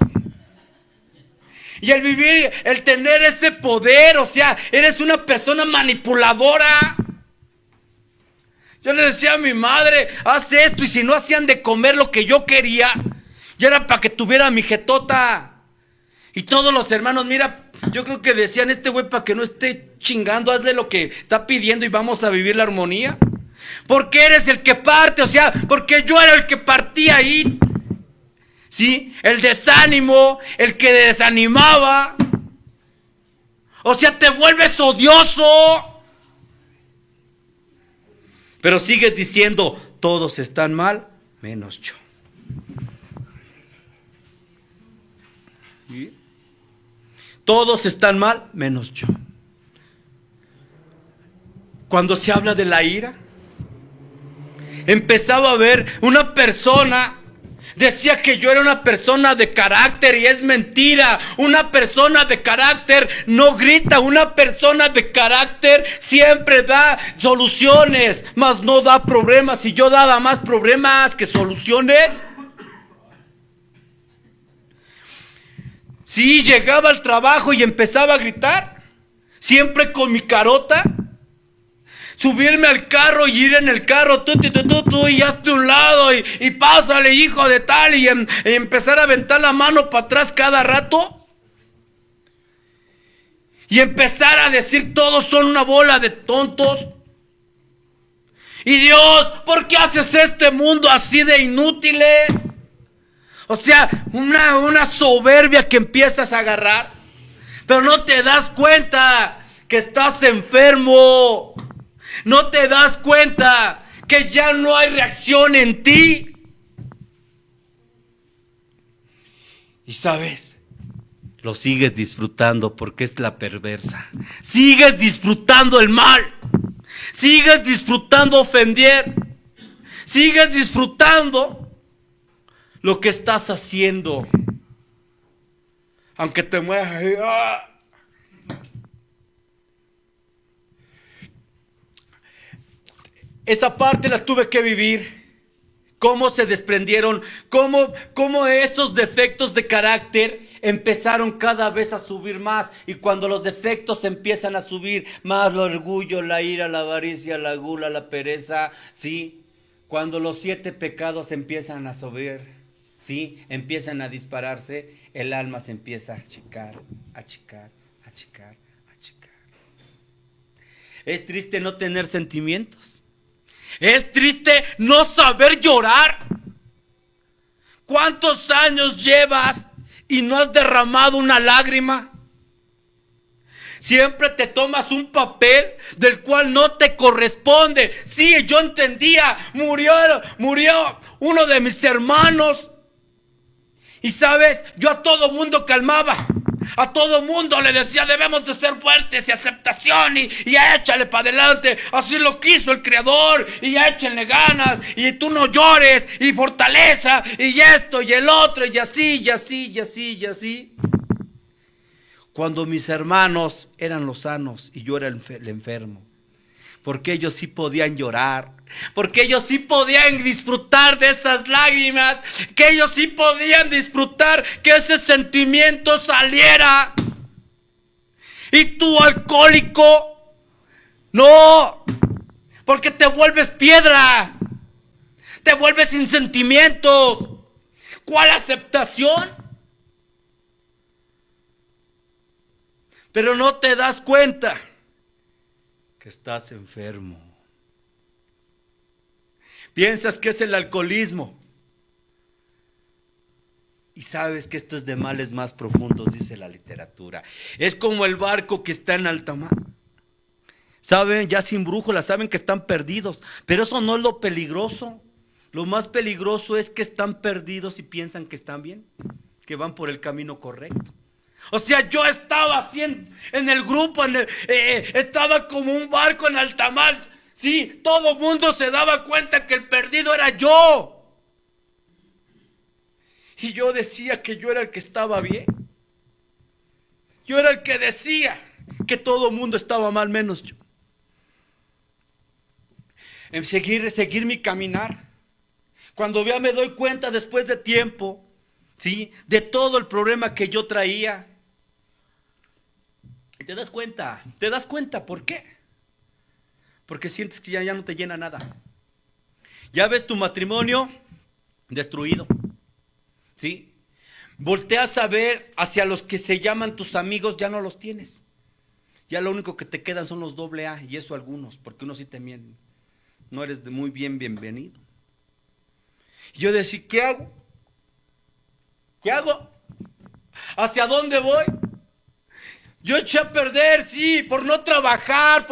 Y el vivir, el tener ese poder, o sea, eres una persona manipuladora. Yo le decía a mi madre, haz esto, y si no hacían de comer lo que yo quería, ya era para que tuviera mi jetota. Y todos los hermanos, mira, yo creo que decían, este güey para que no esté chingando, hazle lo que está pidiendo y vamos a vivir la armonía. Porque eres el que parte, o sea, porque yo era el que partía ahí. ¿Sí? El desánimo, el que desanimaba. O sea, te vuelves odioso. Pero sigues diciendo, todos están mal, menos yo. ¿Sí? Todos están mal, menos yo. Cuando se habla de la ira, empezaba a ver una persona, decía que yo era una persona de carácter y es mentira. Una persona de carácter no grita, una persona de carácter siempre da soluciones, mas no da problemas. Si yo daba más problemas que soluciones, sí, llegaba al trabajo y empezaba a gritar, siempre con mi carota. Subirme al carro y ir en el carro, tú, y hazte un lado, y pásale, hijo de tal, y empezar a aventar la mano para atrás cada rato. Y empezar a decir, todos son una bola de tontos. Y Dios, ¿por qué haces este mundo así de inútiles? O sea, una soberbia que empiezas a agarrar, pero no te das cuenta que estás enfermo. No te das cuenta que ya no hay reacción en ti. Y sabes, lo sigues disfrutando porque es la perversa. Sigues disfrutando el mal. Sigues disfrutando ofender. Sigues disfrutando lo que estás haciendo. Aunque te mueras. Esa parte la tuve que vivir. Cómo se desprendieron, cómo esos defectos de carácter empezaron cada vez a subir más. Y cuando los defectos empiezan a subir más, el orgullo, la ira, la avaricia, la gula, la pereza, ¿sí? Cuando los 7 pecados empiezan a subir, ¿sí? Empiezan a dispararse, el alma se empieza a achicar, achicar, achicar, achicar. Es triste no tener sentimientos. Es triste no saber llorar. ¿Cuántos años llevas y no has derramado una lágrima? Siempre te tomas un papel del cual no te corresponde. Sí, yo entendía, murió uno de mis hermanos. Y sabes, yo a todo mundo calmaba. A todo mundo le decía, debemos de ser fuertes y aceptación y échale para adelante. Así lo quiso el Creador y échenle ganas y tú no llores y fortaleza y esto y el otro y así, y así, y así, y así. Cuando mis hermanos eran los sanos y yo era el enfermo. Porque ellos sí podían llorar, porque ellos sí podían disfrutar de esas lágrimas, que ellos sí podían disfrutar que ese sentimiento saliera. Y tú, alcohólico, no, porque te vuelves piedra, te vuelves sin sentimientos. ¿Cuál aceptación? Pero no te das cuenta que estás enfermo. Piensas que es el alcoholismo. Y sabes que esto es de males más profundos, dice la literatura. Es como el barco que está en alta mar. Saben, ya sin brújula, saben que están perdidos. Pero eso no es lo peligroso. Lo más peligroso es que están perdidos y piensan que están bien, que van por el camino correcto. O sea, yo estaba así en el grupo, estaba como un barco en alta mar. Sí, todo el mundo se daba cuenta que el perdido era yo. Y yo decía que yo era el que estaba bien. Yo era el que decía que todo el mundo estaba mal, menos yo. En seguir mi caminar. Cuando ya me doy cuenta después de tiempo, ¿sí?, de todo el problema que yo traía. ¿Te das cuenta? ¿Te das cuenta por qué? Porque sientes que ya no te llena nada. Ya ves tu matrimonio destruido, ¿sí? Volteas a ver hacia los que se llaman tus amigos, ya no los tienes. Ya lo único que te quedan son los AA, y eso algunos, porque unos sí te mienten. No eres muy bienvenido. Yo decía, ¿qué hago? ¿Qué hago? ¿Hacia dónde voy? Yo eché a perder, sí, por no trabajar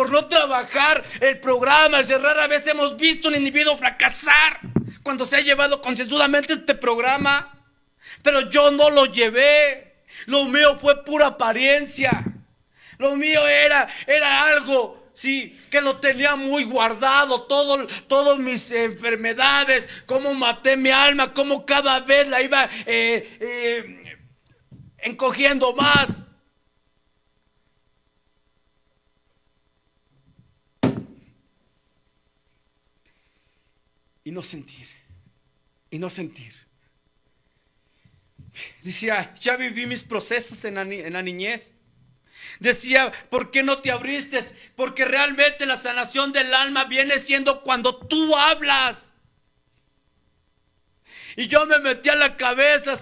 el programa. Rara vez hemos visto un individuo fracasar cuando se ha llevado concienzudamente este programa, pero yo no lo llevé. Lo mío fue pura apariencia. Lo mío era algo, sí, que lo tenía muy guardado, todas mis enfermedades, cómo maté mi alma, cómo cada vez la iba encogiendo más. Y no sentir. Decía, ya viví mis procesos en la niñez. Decía, ¿por qué no te abriste? Porque realmente la sanación del alma viene siendo cuando tú hablas. Y yo me metí a la cabeza,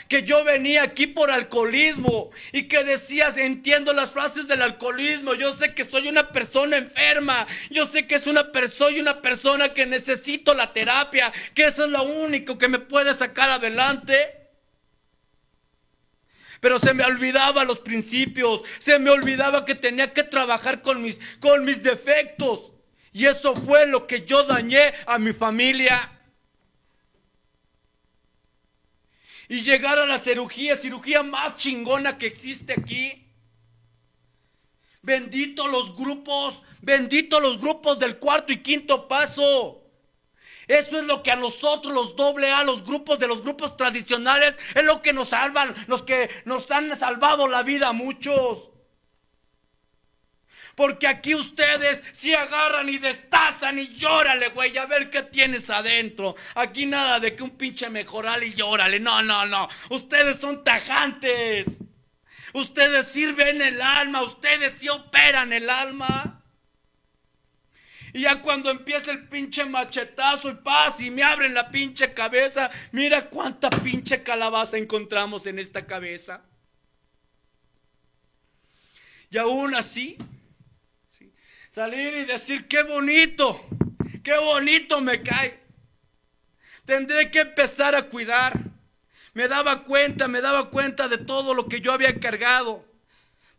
que yo venía aquí por alcoholismo. Y que decías, entiendo las frases del alcoholismo. Yo sé que soy una persona enferma. Yo sé que soy una persona que necesito la terapia. Que eso es lo único que me puede sacar adelante. Pero se me olvidaba los principios. Se me olvidaba que tenía que trabajar con mis defectos. Y eso fue lo que yo dañé a mi familia. Y llegar a la cirugía más chingona que existe aquí. Bendito los grupos del cuarto y quinto paso. Eso es lo que a nosotros, los AA, los grupos tradicionales, es lo que nos salvan, los que nos han salvado la vida a muchos. Porque aquí ustedes sí agarran y destazan y llórale, güey, a ver qué tienes adentro. Aquí nada de que un pinche mejoral y llórale. No. Ustedes son tajantes. Ustedes sirven el alma. Ustedes sí operan el alma. Y ya cuando empieza el pinche machetazo y paz y me abren la pinche cabeza, mira cuánta pinche calabaza encontramos en esta cabeza. Y aún así, ¿sí?, salir y decir, qué bonito me cae. Tendré que empezar a cuidar. Me daba cuenta de todo lo que yo había cargado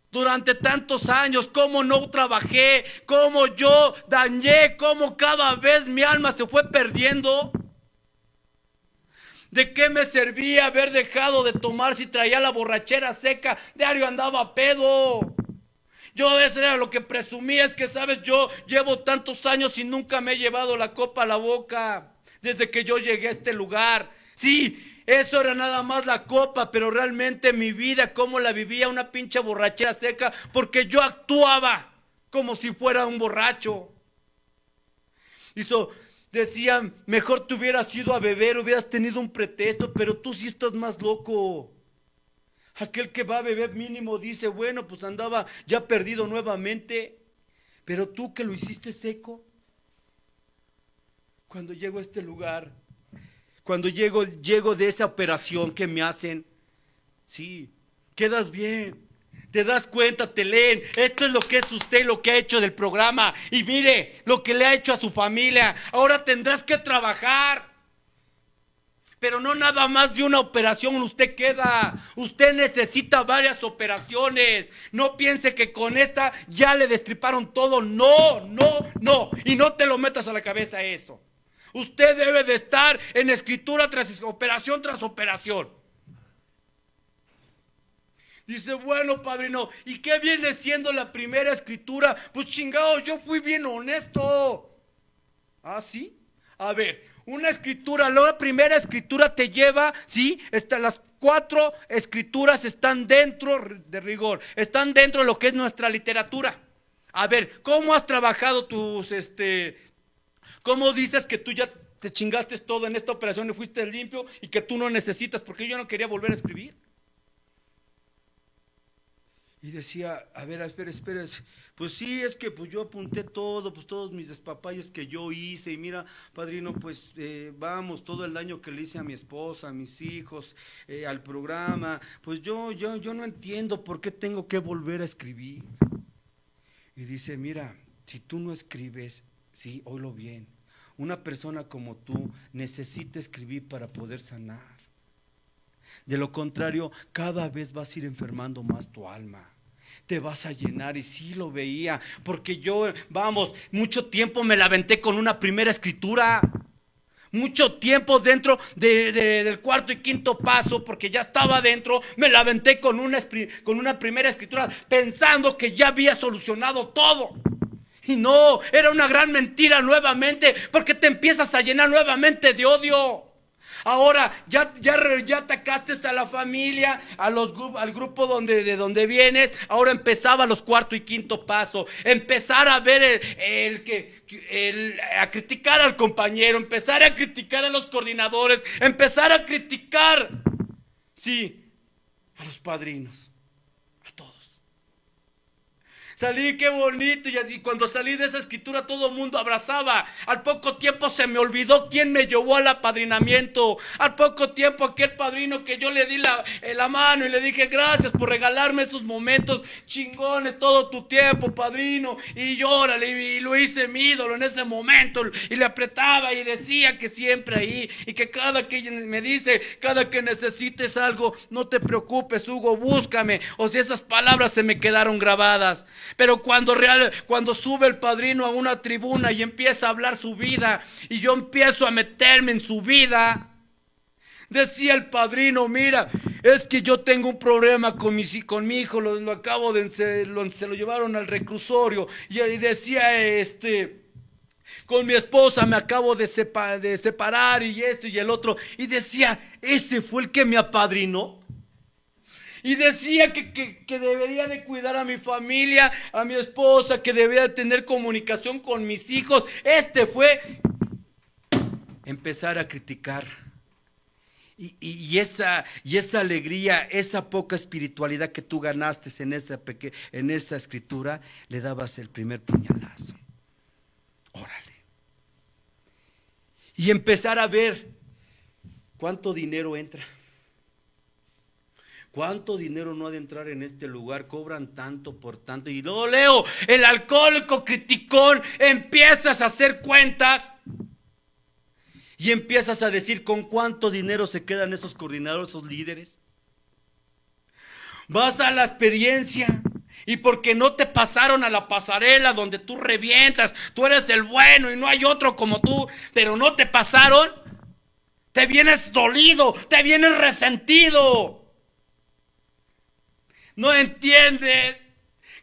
durante tantos años, cómo no trabajé, cómo yo dañé, cómo cada vez mi alma se fue perdiendo. ¿De qué me servía haber dejado de tomar si traía la borrachera seca? Diario andaba pedo. Yo eso era lo que presumía, es que sabes, yo llevo tantos años y nunca me he llevado la copa a la boca desde que yo llegué a este lugar. Sí, eso era nada más la copa, pero realmente mi vida, cómo la vivía, una pinche borrachera seca, porque yo actuaba como si fuera un borracho. Decían, mejor te hubieras ido a beber, hubieras tenido un pretexto, pero tú sí estás más loco. Aquel que va a beber mínimo dice, bueno, pues andaba ya perdido nuevamente, pero tú que lo hiciste seco. Cuando llego a este lugar, cuando llego de esa operación que me hacen, sí, quedas bien, te das cuenta, te leen, esto es lo que es usted, lo que ha hecho del programa, y mire lo que le ha hecho a su familia, ahora tendrás que trabajar, pero no nada más de una operación usted queda, usted necesita varias operaciones, no piense que con esta ya le destriparon todo, no, y no te lo metas a la cabeza eso. Usted debe de estar en escritura tras operación. Dice, bueno, padrino, ¿y qué viene siendo la primera escritura? Pues chingados, yo fui bien honesto. ¿Ah, sí? A ver, la primera escritura te lleva, ¿sí? Las 4 escrituras están dentro de rigor, están dentro de lo que es nuestra literatura. A ver, ¿cómo has trabajado tus, ¿cómo dices que tú ya te chingaste todo en esta operación y fuiste limpio y que tú no necesitas? Porque yo no quería volver a escribir. Y decía, a ver, espera, pues sí, es que pues yo apunté todo, pues todos mis despapalles que yo hice, y mira, padrino, pues vamos, todo el daño que le hice a mi esposa, a mis hijos, al programa, pues yo no entiendo por qué tengo que volver a escribir. Y dice, mira, si tú no escribes, sí, oílo bien, una persona como tú necesita escribir para poder sanar. De lo contrario, cada vez vas a ir enfermando más tu alma. te vas a llenar. Y sí lo veía, porque yo, mucho tiempo me la aventé con una primera escritura. Mucho tiempo dentro del cuarto y quinto paso, porque ya estaba dentro, me la aventé con una primera escritura, pensando que ya había solucionado todo. Y no, era una gran mentira nuevamente, porque te empiezas a llenar nuevamente de odio. Ahora ya atacaste a la familia, al grupo de donde vienes. Ahora empezaba los cuarto y quinto paso. Empezar a ver a criticar al compañero, empezar a criticar a los coordinadores, empezar a criticar, sí, a los padrinos, a todos. Salí, qué bonito, y cuando salí de esa escritura todo el mundo abrazaba. Al poco tiempo se me olvidó quién me llevó al apadrinamiento. Al poco tiempo aquel padrino que yo le di la mano y le dije gracias por regalarme esos momentos chingones, todo tu tiempo, padrino. Y llórale, y lo hice mi ídolo en ese momento. Y le apretaba y decía que siempre ahí. Y que cada que me dice, cada que necesites algo, no te preocupes, Hugo, búscame. O si esas palabras se me quedaron grabadas. Pero cuando sube el padrino a una tribuna y empieza a hablar su vida, y yo empiezo a meterme en su vida, decía el padrino, mira, es que yo tengo un problema con mi hijo, se lo llevaron al reclusorio, y decía, con mi esposa me acabo de separar, y esto y el otro, y decía, ese fue el que me apadrinó. Y decía que debería de cuidar a mi familia, a mi esposa, que debería de tener comunicación con mis hijos. Fue empezar a criticar. Y esa alegría, esa poca espiritualidad que tú ganaste en esa escritura, le dabas el primer puñalazo. Órale. Y empezar a ver cuánto dinero entra. ¿Cuánto dinero no ha de entrar en este lugar? Cobran tanto por tanto. Y luego leo, el alcohólico criticón, empiezas a hacer cuentas y empiezas a decir con cuánto dinero se quedan esos coordinadores, esos líderes. Vas a la experiencia y porque no te pasaron a la pasarela donde tú revientas, tú eres el bueno y no hay otro como tú, pero no te pasaron, te vienes dolido, te vienes resentido. No entiendes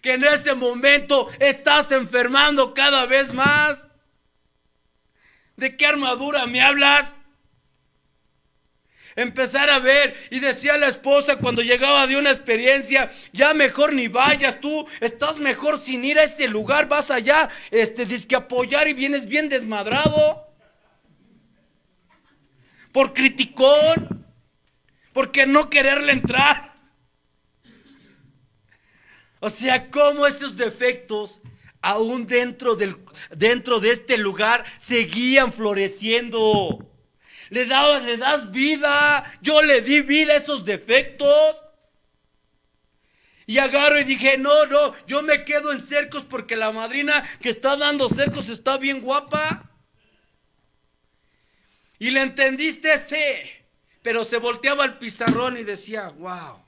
que en ese momento estás enfermando cada vez más. ¿De qué armadura me hablas? Empezar a ver, y decía la esposa cuando llegaba de una experiencia, ya mejor ni vayas, tú estás mejor sin ir a ese lugar, vas allá, dizque apoyar y vienes bien desmadrado. Por criticón, porque no quererle entrar. O sea, cómo esos defectos, aún dentro de este lugar, seguían floreciendo. Le das vida. Yo le di vida a esos defectos. Y agarro y dije, no, yo me quedo en Cercos porque la madrina que está dando Cercos está bien guapa. ¿Y le entendiste? Sí. Pero se volteaba al pizarrón y decía, wow.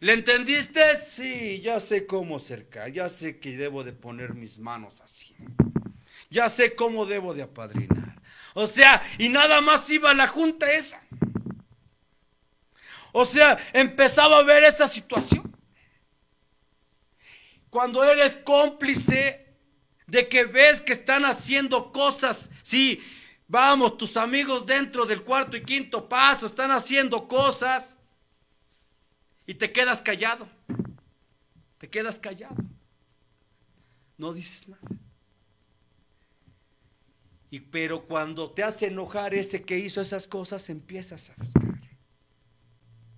¿Le entendiste? Sí, ya sé cómo cercar, ya sé que debo de poner mis manos así. Ya sé cómo debo de apadrinar. O sea, y nada más iba a la junta esa. O sea, empezaba a ver esa situación. Cuando eres cómplice de que ves que están haciendo cosas, sí, vamos, tus amigos dentro del cuarto y quinto paso están haciendo cosas. Y te quedas callado. No dices nada. Pero cuando te hace enojar ese que hizo esas cosas, empiezas a buscar.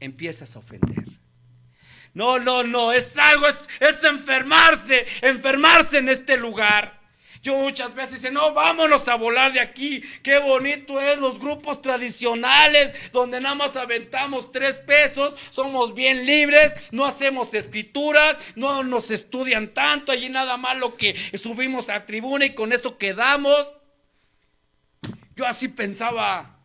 Empiezas a ofender. No, es algo, es enfermarse en este lugar. Yo muchas veces dice, no, vámonos a volar de aquí. Qué bonito es los grupos tradicionales, donde nada más aventamos 3 pesos, somos bien libres, no hacemos escrituras, no nos estudian tanto, allí nada más lo que subimos a tribuna y con eso quedamos. Yo así pensaba.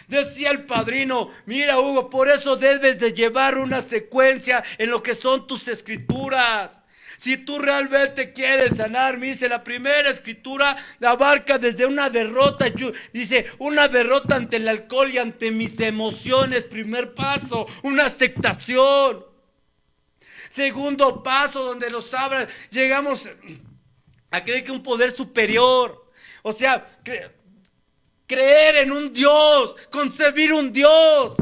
Decía el padrino, mira Hugo, por eso debes de llevar una secuencia en lo que son tus escrituras. Si tú realmente quieres sanar, me dice, la primera escritura abarca desde una derrota, dice, una derrota ante el alcohol y ante mis emociones, primer paso, una aceptación. Segundo paso, donde nos habla, llegamos a creer que un poder superior, o sea, creer en un Dios, concebir un Dios.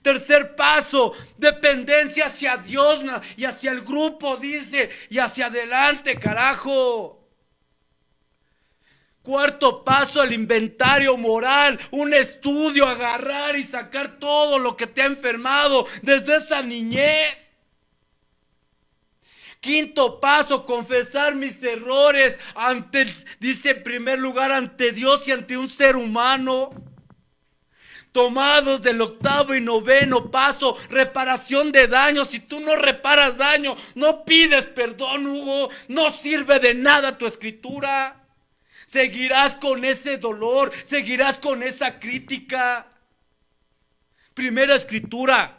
Tercer paso, dependencia hacia Dios y hacia el grupo, dice, y hacia adelante, carajo. Cuarto paso, el inventario moral, un estudio, agarrar y sacar todo lo que te ha enfermado desde esa niñez. Quinto paso, confesar mis errores dice en primer lugar, ante Dios y ante un ser humano. Tomados del octavo y noveno paso, reparación de daños. Si tú no reparas daño, no pides perdón, Hugo, no sirve de nada tu escritura. Seguirás con ese dolor, seguirás con esa crítica. Primera escritura.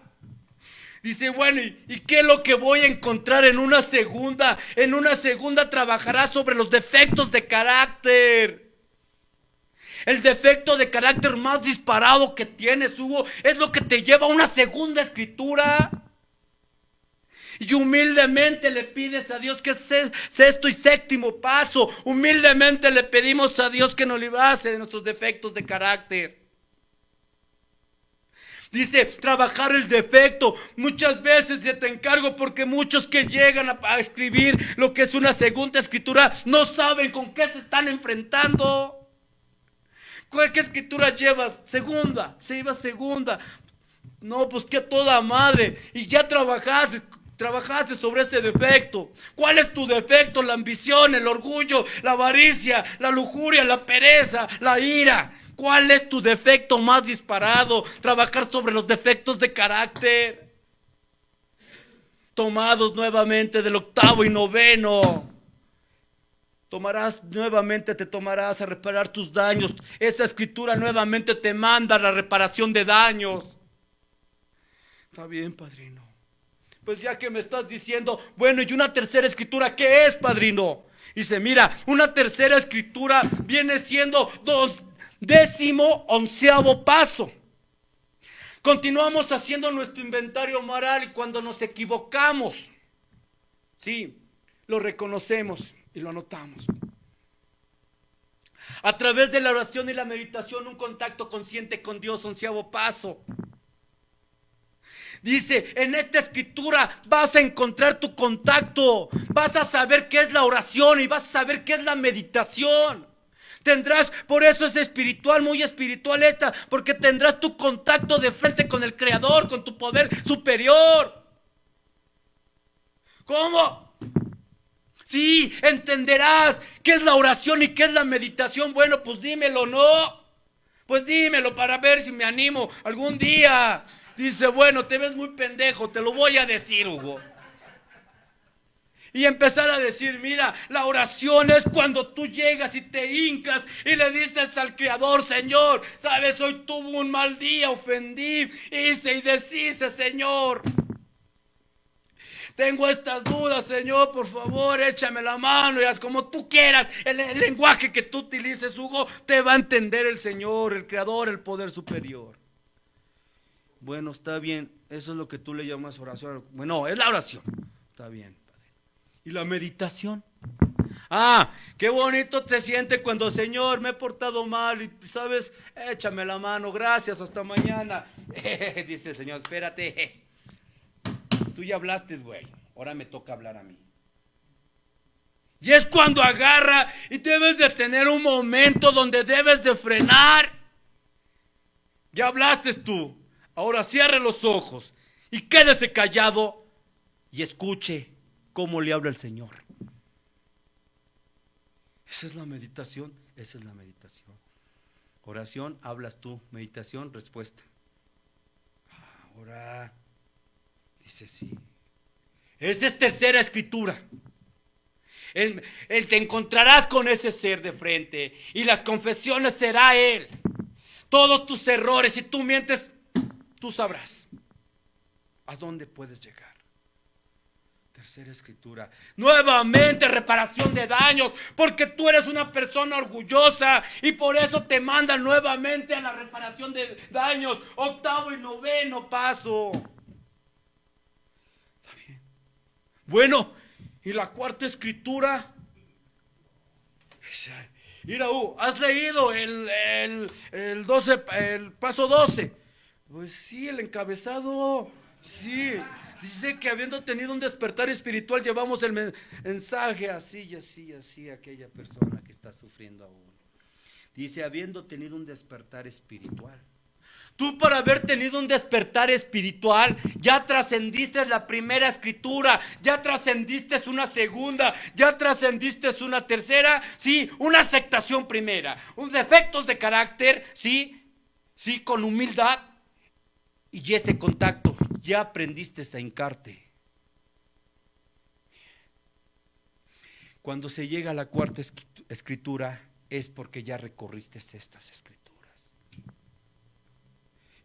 Dice, bueno, ¿y qué es lo que voy a encontrar en una segunda? En una segunda trabajarás sobre los defectos de carácter. El defecto de carácter más disparado que tienes, Hugo, es lo que te lleva a una segunda escritura. Y humildemente le pides a Dios que es sexto y séptimo paso. Humildemente le pedimos a Dios que nos librase de nuestros defectos de carácter. Dice, trabajar el defecto. Muchas veces yo te encargo porque muchos que llegan a escribir lo que es una segunda escritura no saben con qué se están enfrentando. ¿Qué escritura llevas? Segunda, se iba segunda. No, pues que toda madre. Y ya trabajaste sobre ese defecto. ¿Cuál es tu defecto? La ambición, el orgullo, la avaricia, la lujuria, la pereza, la ira. ¿Cuál es tu defecto más disparado? Trabajar sobre los defectos de carácter. Tomados nuevamente del octavo y noveno. Te tomarás a reparar tus daños. Esa escritura nuevamente te manda a la reparación de daños. Está bien, padrino. Pues ya que me estás diciendo, bueno, y una tercera escritura, ¿qué es, padrino? Dice, mira, una tercera escritura viene siendo 11º paso. Continuamos haciendo nuestro inventario moral y cuando nos equivocamos, sí, lo reconocemos y lo anotamos. A través de la oración y la meditación, un contacto consciente con Dios, 11º paso. Dice, en esta escritura vas a encontrar tu contacto, vas a saber qué es la oración y vas a saber qué es la meditación. Tendrás, por eso es espiritual, muy espiritual esta, porque tendrás tu contacto de frente con el Creador, con tu poder superior. ¿Cómo? Sí, entenderás qué es la oración y qué es la meditación. Bueno, pues dímelo, ¿no? Pues dímelo para ver si me animo algún día. Dice, bueno, te ves muy pendejo, te lo voy a decir, Hugo. Y empezar a decir, mira, la oración es cuando tú llegas y te hincas y le dices al Creador, Señor, sabes, hoy tuve un mal día, ofendí, hice y deshice, Señor. Tengo estas dudas, Señor, por favor, échame la mano y haz como tú quieras. El lenguaje que tú utilices, Hugo, te va a entender el Señor, el Creador, el poder superior. Bueno, está bien, eso es lo que tú le llamas oración. Bueno, es la oración. Está bien, Padre. ¿Y la meditación? Ah, qué bonito te siente cuando, Señor, me he portado mal y, ¿sabes? Échame la mano, gracias, hasta mañana. Dice el Señor, espérate. Tú ya hablaste, güey, ahora me toca hablar a mí. Y es cuando agarra y debes de tener un momento donde debes de frenar. Ya hablaste tú, ahora cierre los ojos y quédese callado y escuche cómo le habla el Señor. Esa es la meditación, esa es la meditación. Oración, hablas tú, meditación, respuesta. Ahora... Dice sí. Esa es tercera escritura. Te encontrarás con ese ser de frente y las confesiones será Él. todos tus errores, si tú mientes, tú sabrás a dónde puedes llegar. Tercera escritura, nuevamente reparación de daños, porque tú eres una persona orgullosa y por eso te mandan nuevamente a la reparación de daños. Octavo y noveno paso. Está bien. Bueno, y la cuarta escritura. Mira, ¿has leído el 12, el paso 12? Pues sí, el encabezado. Sí. Dice que habiendo tenido un despertar espiritual, llevamos el mensaje así y así y así a aquella persona que está sufriendo aún. Dice, habiendo tenido un despertar espiritual. Tú, para haber tenido un despertar espiritual, ya trascendiste la primera escritura, ya trascendiste una segunda, ya trascendiste una tercera, sí, una aceptación primera, un defectos de carácter, sí, con humildad y ese contacto. Ya aprendiste a hincarte. Cuando se llega a la cuarta escritura es porque ya recorriste estas escrituras.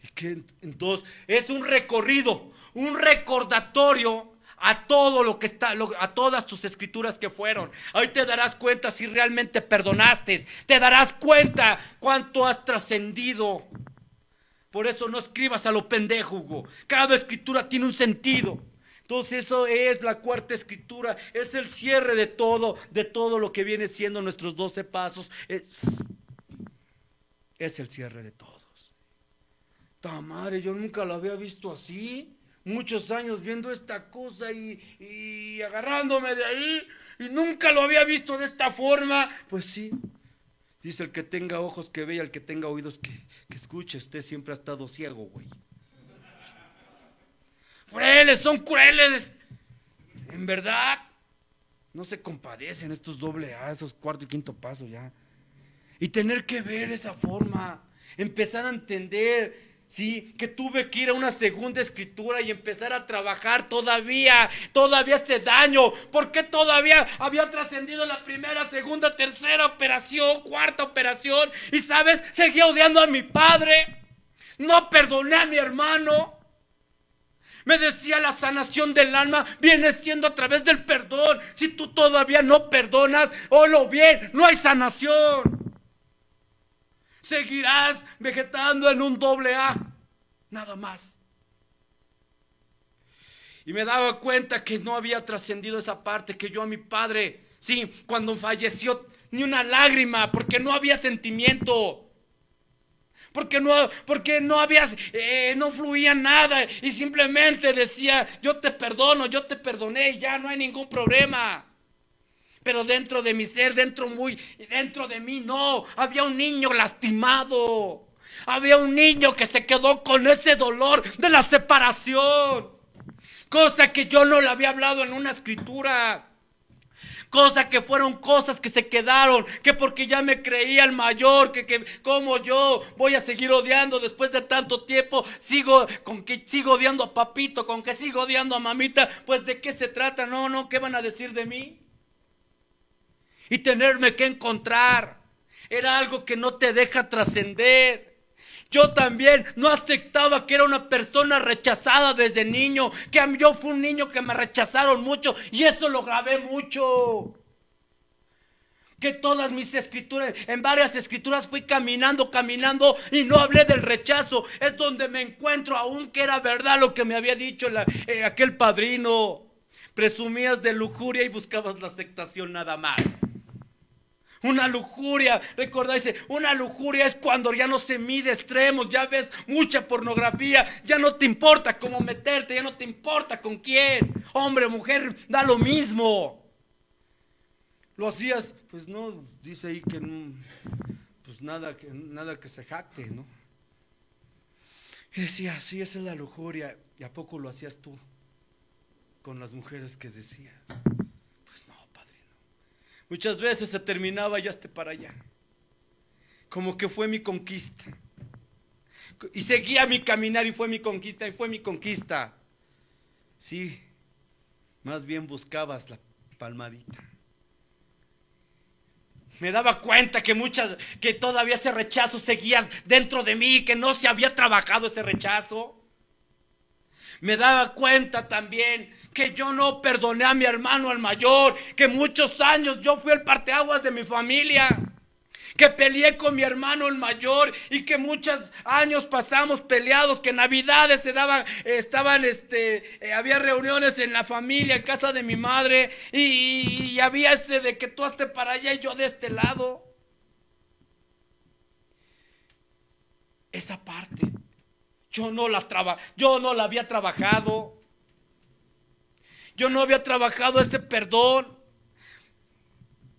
Y que entonces es un recorrido, un recordatorio a todo lo que está, a todas tus escrituras que fueron. Ahí te darás cuenta si realmente perdonaste, te darás cuenta cuánto has trascendido. Por eso no escribas a lo pendejo, Hugo. Cada escritura tiene un sentido. Entonces eso es la cuarta escritura. Es el cierre de todo lo que viene siendo nuestros 12 pasos. Es el cierre de todos. Tamare, yo nunca lo había visto así. Muchos años viendo esta cosa y agarrándome de ahí. Y nunca lo había visto de esta forma. Pues sí. Dice el que tenga ojos que vea, el que tenga oídos que escuche. Usted siempre ha estado ciego, güey. Crueles, son crueles. En verdad, no se compadecen estos doble A, esos cuarto y quinto paso ya. Y tener que ver esa forma, empezar a entender. Sí, que tuve que ir a una segunda escritura y empezar a trabajar todavía ese daño, porque todavía había trascendido la primera, segunda, tercera operación, cuarta operación, y sabes, seguía odiando a mi padre, no perdoné a mi hermano. Me decía, la sanación del alma viene siendo a través del perdón. Si tú todavía no perdonas, oílo bien, no hay sanación. Seguirás vegetando en un doble A, nada más. Y me daba cuenta que no había trascendido esa parte, que yo a mi padre, sí, cuando falleció, ni una lágrima, porque no había sentimiento, porque no había, no fluía nada, y simplemente decía, yo te perdono, yo te perdoné, y ya no hay ningún problema. Pero dentro de mi ser, dentro de mí, no, había un niño lastimado, había un niño que se quedó con ese dolor de la separación, cosa que yo no le había hablado en una escritura, cosa que fueron cosas que se quedaron, que porque ya me creía el mayor, que como yo voy a seguir odiando después de tanto tiempo, sigo odiando a papito, con que sigo odiando a mamita, pues ¿de qué se trata? No, ¿qué van a decir de mí? Y tenerme que encontrar era algo que no te deja trascender. Yo también no aceptaba que era una persona rechazada desde niño, que yo fui un niño que me rechazaron mucho y eso lo grabé mucho. Que todas mis escrituras, en varias escrituras fui caminando y no hablé del rechazo. Es donde me encuentro aún que era verdad lo que me había dicho aquel padrino. Presumías de lujuria y buscabas la aceptación nada más. Una lujuria, recordáis, una lujuria es cuando ya no se mide extremos, ya ves mucha pornografía, ya no te importa cómo meterte, ya no te importa con quién, hombre o mujer, da lo mismo. Lo hacías, pues no, dice ahí que no, pues nada que se jacte, ¿no? Y decía, sí, esa es la lujuria, ¿y a poco lo hacías tú con las mujeres que decías? Muchas veces se terminaba ya hasta para allá. Como que fue mi conquista. Y seguía mi caminar y fue mi conquista, Sí, más bien buscabas la palmadita. Me daba cuenta que todavía ese rechazo seguía dentro de mí, que no se había trabajado ese rechazo. Me daba cuenta también que yo no perdoné a mi hermano el mayor, que muchos años yo fui el parteaguas de mi familia, que peleé con mi hermano el mayor y que muchos años pasamos peleados, que navidades había reuniones en la familia, en casa de mi madre y había ese de que tú estés para allá y yo de este lado. Esa parte yo no la había trabajado. Yo no había trabajado ese perdón.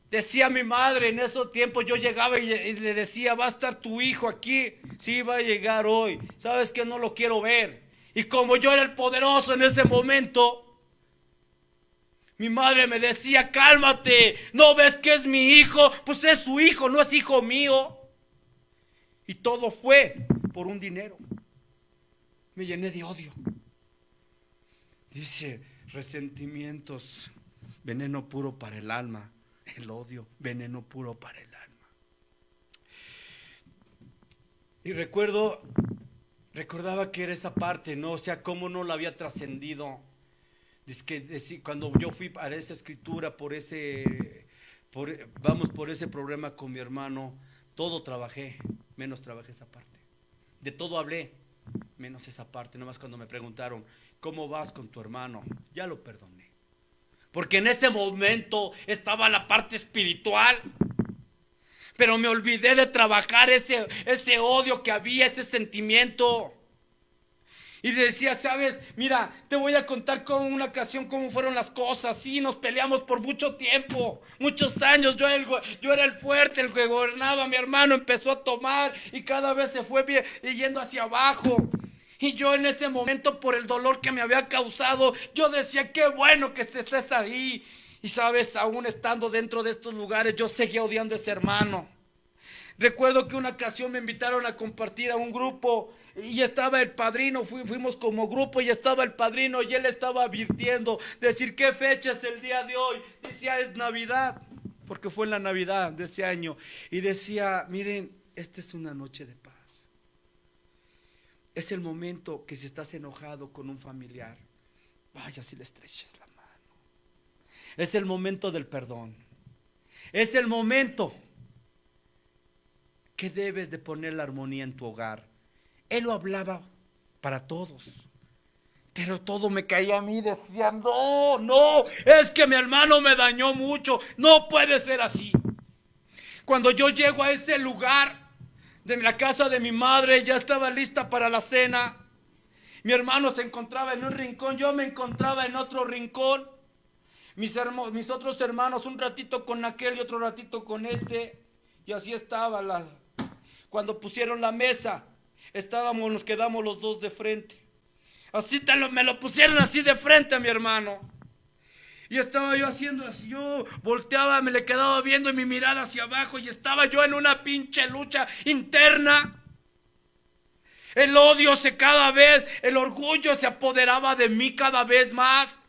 Decía mi madre en esos tiempos, yo llegaba y le decía, va a estar tu hijo aquí. Sí, va a llegar hoy. ¿Sabes que no lo quiero ver? Y como yo era el poderoso en ese momento, mi madre me decía, cálmate, ¿no ves que es mi hijo? Pues es su hijo, no es hijo mío. Y todo fue por un dinero. Me llené de odio. Dice, resentimientos, veneno puro para el alma. El odio, veneno puro para el alma. Y recordaba que era esa parte, ¿no? O sea, cómo no la había trascendido. Cuando yo fui para esa escritura, por ese problema con mi hermano, todo trabajé, menos trabajé esa parte. De todo hablé, menos esa parte. Nomás cuando me preguntaron, ¿cómo vas con tu hermano? Ya lo perdoné. Porque en ese momento estaba la parte espiritual. Pero me olvidé de trabajar ese odio que había, ese sentimiento. Y decía, sabes, mira, te voy a contar con una ocasión cómo fueron las cosas. Sí, nos peleamos por mucho tiempo, muchos años. Yo era el fuerte, el que gobernaba. Mi hermano empezó a tomar y cada vez se fue yendo hacia abajo. Y yo en ese momento, por el dolor que me había causado, yo decía, qué bueno que estés ahí. Y sabes, aún estando dentro de estos lugares, yo seguía odiando a ese hermano. Recuerdo que una ocasión me invitaron a compartir a un grupo y estaba el padrino, fuimos como grupo y estaba el padrino y él estaba advirtiendo, decir, ¿qué fecha es el día de hoy? Decía, es Navidad, porque fue en la Navidad de ese año. Y decía, miren, esta es una noche de paz. Es el momento que si estás enojado con un familiar, vaya si le estreches la mano. Es el momento del perdón. Es el momento que debes de poner la armonía en tu hogar. Él lo hablaba para todos, pero todo me caía a mí. Decía, no, es que mi hermano me dañó mucho. No puede ser así. Cuando yo llego a ese lugar de la casa de mi madre, ya estaba lista para la cena. Mi hermano se encontraba en un rincón, yo me encontraba en otro rincón. Mis otros hermanos, un ratito con aquel y otro ratito con este. Y así estaba. Cuando pusieron la mesa, nos quedamos los dos de frente. Así me lo pusieron así de frente a mi hermano. Y estaba yo haciendo así, yo volteaba, me le quedaba viendo y mi mirada hacia abajo y estaba yo en una pinche lucha interna. El odio el orgullo se apoderaba de mí cada vez más.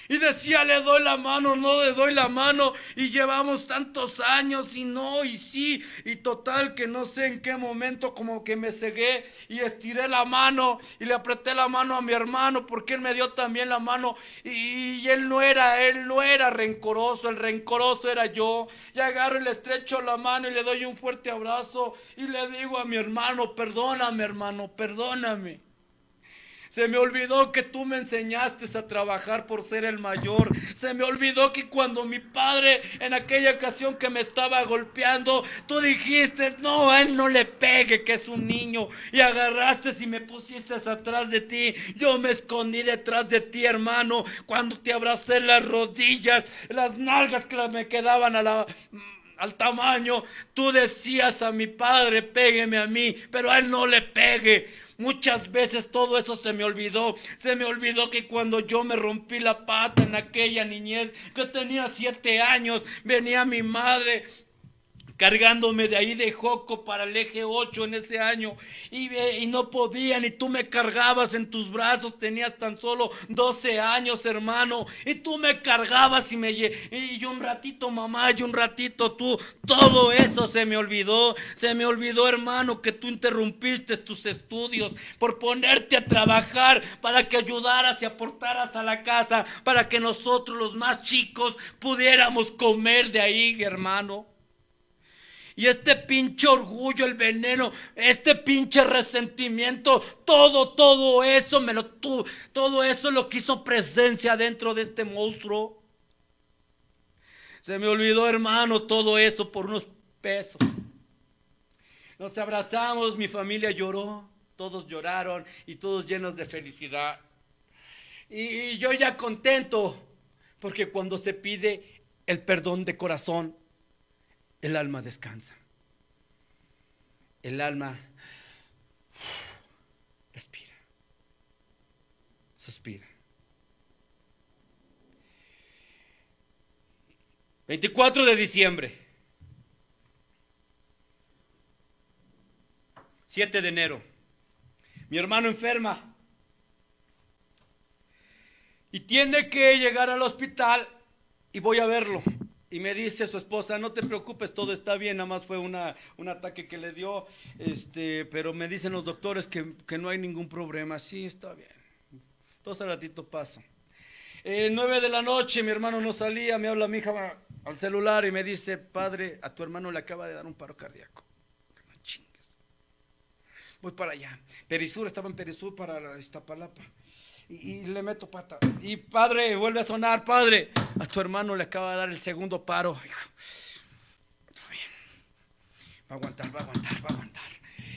Y decía, le doy la mano, no le doy la mano. Y llevamos tantos años y no, y sí. Y total que no sé en qué momento como que me cegué y estiré la mano y le apreté la mano a mi hermano porque él me dio también la mano. Y él no era rencoroso, el rencoroso era yo. Y agarro y le estrecho la mano y le doy un fuerte abrazo. Y le digo a mi hermano, perdóname hermano, perdóname. Se me olvidó que tú me enseñaste a trabajar por ser el mayor. Se me olvidó que cuando mi padre, en aquella ocasión que me estaba golpeando, tú dijiste, no, a él no le pegue, que es un niño. Y agarraste y me pusiste atrás de ti. Yo me escondí detrás de ti, hermano, cuando te abracé las rodillas, las nalgas que me quedaban al tamaño. Tú decías a mi padre, pégueme a mí, pero a él no le pegue. Muchas veces todo eso se me olvidó. Se me olvidó que cuando yo me rompí la pata en aquella niñez, que tenía 7 años, venía mi madre cargándome de ahí de Joco para el eje 8 en ese año, y no podían, y tú me cargabas en tus brazos. Tenías tan solo 12 años, hermano, y tú me cargabas y un ratito mamá y un ratito tú. Todo eso se me olvidó, hermano, que tú interrumpiste tus estudios por ponerte a trabajar para que ayudaras y aportaras a la casa, para que nosotros los más chicos pudiéramos comer de ahí, hermano. Y este pinche orgullo, el veneno, este pinche resentimiento, todo eso lo que hizo presencia dentro de este monstruo. Se me olvidó, hermano, todo eso por unos pesos. Nos abrazamos, mi familia lloró, todos lloraron y todos llenos de felicidad. Y yo ya contento, porque cuando se pide el perdón de corazón, el alma descansa. El alma respira, suspira. 24 de diciembre, 7 de enero, mi hermano enferma y tiene que llegar al hospital y voy a verlo. Y me dice su esposa: no te preocupes, todo está bien, nada más fue un ataque que le dio, pero me dicen los doctores que no hay ningún problema. Sí, está bien. Entonces al ratito paso. 9 de la noche, mi hermano no salía, me habla mi hija al celular y me dice: padre, a tu hermano le acaba de dar un paro cardíaco. No chingues. Voy para allá. Perisur, estaba en Perisur para Iztapalapa. Y le meto pata. Y padre, vuelve a sonar: padre, a tu hermano le acaba de dar el segundo paro. Está bien. Va a aguantar.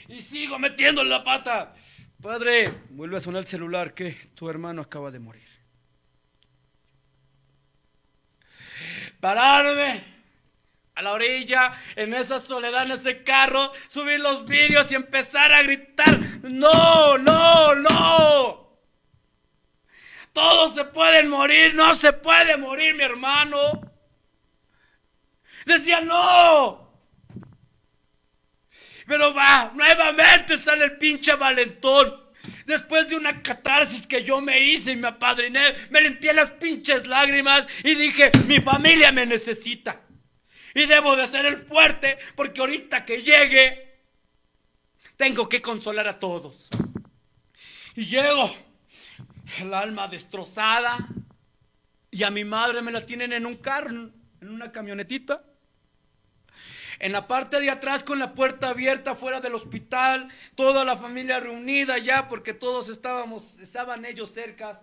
Y sigo metiéndole la pata. Padre, vuelve a sonar el celular, que tu hermano acaba de morir. Pararme a la orilla, en esa soledad, en ese carro, subir los vidrios y empezar a gritar: no. Todos se pueden morir, no se puede morir mi hermano. Decía: no. Pero nuevamente sale el pinche valentón. Después de una catarsis que yo me hice y me apadriné, me limpié las pinches lágrimas y dije: mi familia me necesita. Y debo de ser el fuerte, porque ahorita que llegue, tengo que consolar a todos. Y llego, el alma destrozada, y a mi madre me la tienen en un carro, en una camionetita, en la parte de atrás con la puerta abierta fuera del hospital, toda la familia reunida ya, porque todos estaban ellos cerca.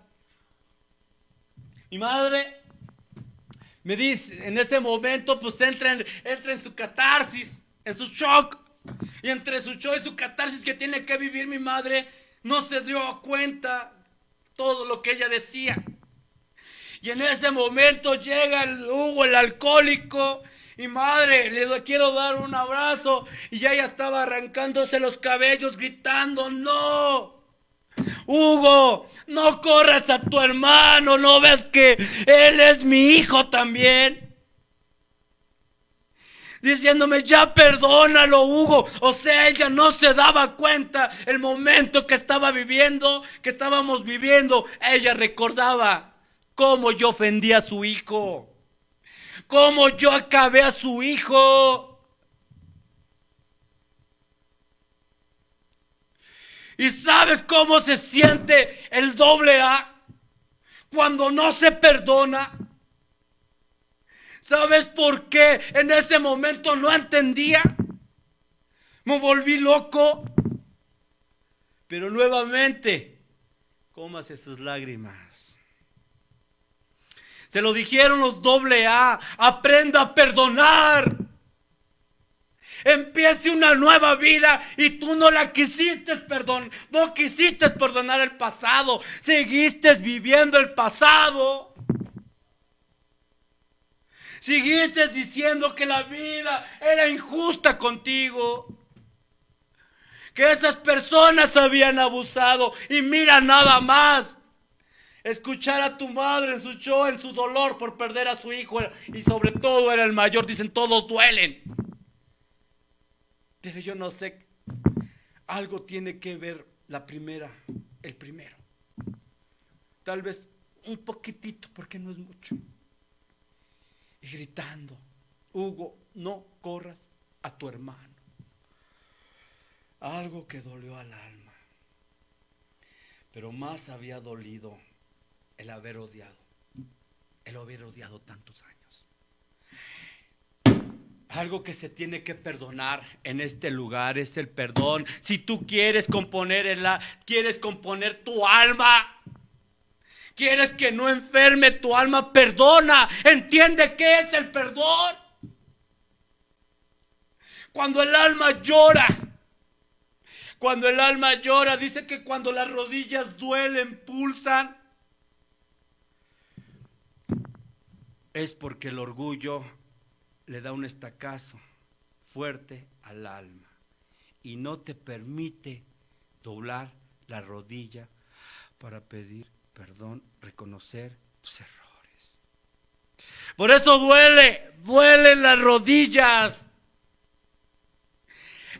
Mi madre me dice, en ese momento pues entra en su catarsis, en su shock, y entre su shock y su catarsis que tiene que vivir mi madre, no se dio cuenta todo lo que ella decía. Y en ese momento llega el Hugo, el alcohólico, y madre, le quiero dar un abrazo, y ella estaba arrancándose los cabellos gritando: no, Hugo, no corras a tu hermano, ¿no ves que él es mi hijo también? Diciéndome: ya perdónalo, Hugo. O sea, ella no se daba cuenta el momento que estábamos viviendo. Ella recordaba cómo yo ofendí a su hijo, cómo yo acabé a su hijo. ¿Y sabes cómo se siente el AA cuando no se perdona? ¿Sabes por qué en ese momento no entendía? Me volví loco. Pero nuevamente, cómase sus lágrimas. Se lo dijeron los AA: aprenda a perdonar. Empiece una nueva vida, y tú no quisiste perdonar el pasado, seguiste viviendo el pasado. Seguiste diciendo que la vida era injusta contigo, que esas personas habían abusado. Y mira nada más, escuchar a tu madre en su show, en su dolor por perder a su hijo, y sobre todo era el mayor. Dicen: todos duelen. Pero yo no sé, algo tiene que ver el primero. Tal vez un poquitito, porque no es mucho. Y gritando, Hugo, no corras a tu hermano. Algo que dolió al alma. Pero más había dolido el haber odiado tantos años. Algo que se tiene que perdonar en este lugar es el perdón. Si tú quieres componer tu alma, quieres que no enferme tu alma, perdona. Entiende qué es el perdón. Cuando el alma llora, dice que cuando las rodillas duelen, pulsan, es porque el orgullo le da un estacazo fuerte al alma y no te permite doblar la rodilla para pedir perdón, reconocer tus errores. Por eso duelen las rodillas.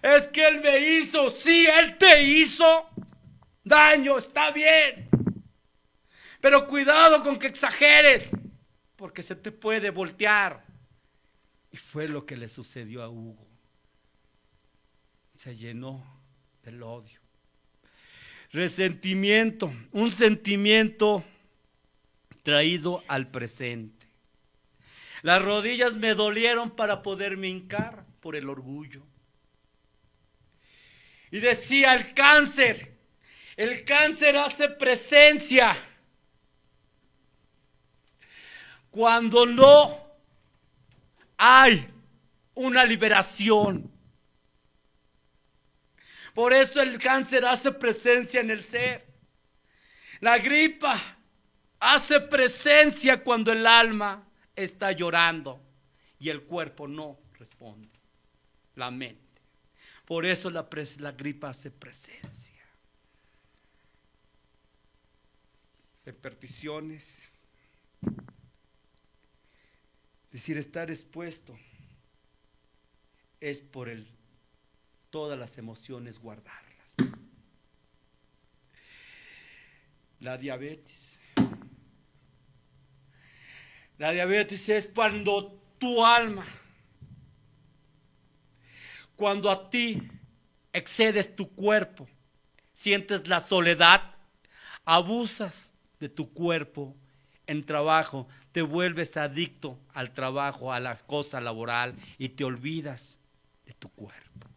Es que Él me hizo, sí, Él te hizo daño, está bien. Pero cuidado con que exageres, porque se te puede voltear. Y fue lo que le sucedió a Hugo. Se llenó del odio. Resentimiento, un sentimiento traído al presente. Las rodillas me dolieron para poderme hincar por el orgullo. Y decía el cáncer hace presencia cuando no hay una liberación. Por eso el cáncer hace presencia en el ser. La gripa hace presencia cuando el alma está llorando y el cuerpo no responde, la mente. Por eso la gripa hace presencia. Repercusiones. Es decir, estar expuesto es por todas las emociones guardarlas. La diabetes. La diabetes es cuando tu alma, cuando a ti excedes tu cuerpo, sientes la soledad, abusas de tu cuerpo en trabajo, te vuelves adicto al trabajo, a la cosa laboral y te olvidas de tu cuerpo.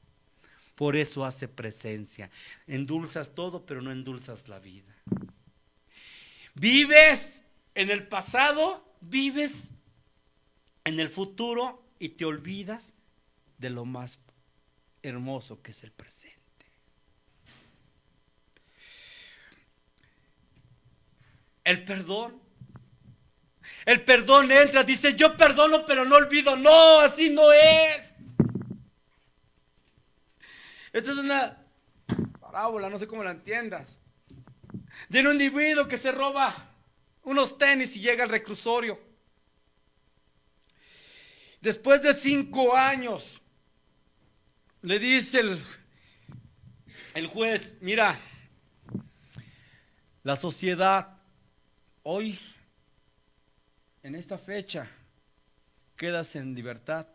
Por eso hace presencia. Endulzas todo, pero no endulzas la vida. Vives en el pasado, vives en el futuro y te olvidas de lo más hermoso que es el presente. El perdón entra, dice yo perdono pero no olvido. No, así no es. Esta es una parábola, no sé cómo la entiendas, de un individuo que se roba unos tenis y llega al reclusorio. Después de 5 años, le dice el juez, mira, la sociedad hoy, en esta fecha, quedas en libertad.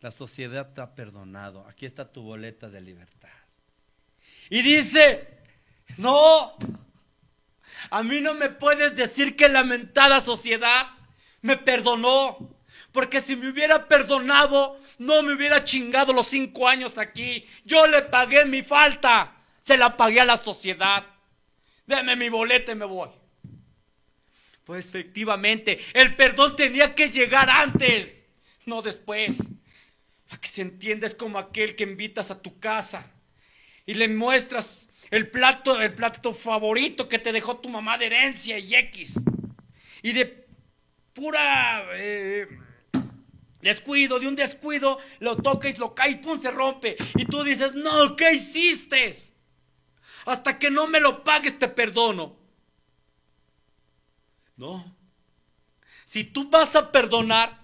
La sociedad te ha perdonado. Aquí está tu boleta de libertad. Y dice, no, a mí no me puedes decir que la mentada sociedad me perdonó. Porque si me hubiera perdonado, no me hubiera chingado los 5 años aquí. Yo le pagué mi falta. Se la pagué a la sociedad. Deme mi boleta y me voy. Pues efectivamente, el perdón tenía que llegar antes, no después. A que se entienda, es como aquel que invitas a tu casa y le muestras el plato favorito que te dejó tu mamá de herencia y X. Y de pura descuido, de un descuido, lo toca y lo cae y pum, se rompe. Y tú dices, no, ¿qué hiciste? Hasta que no me lo pagues te perdono. No. Si tú vas a perdonar,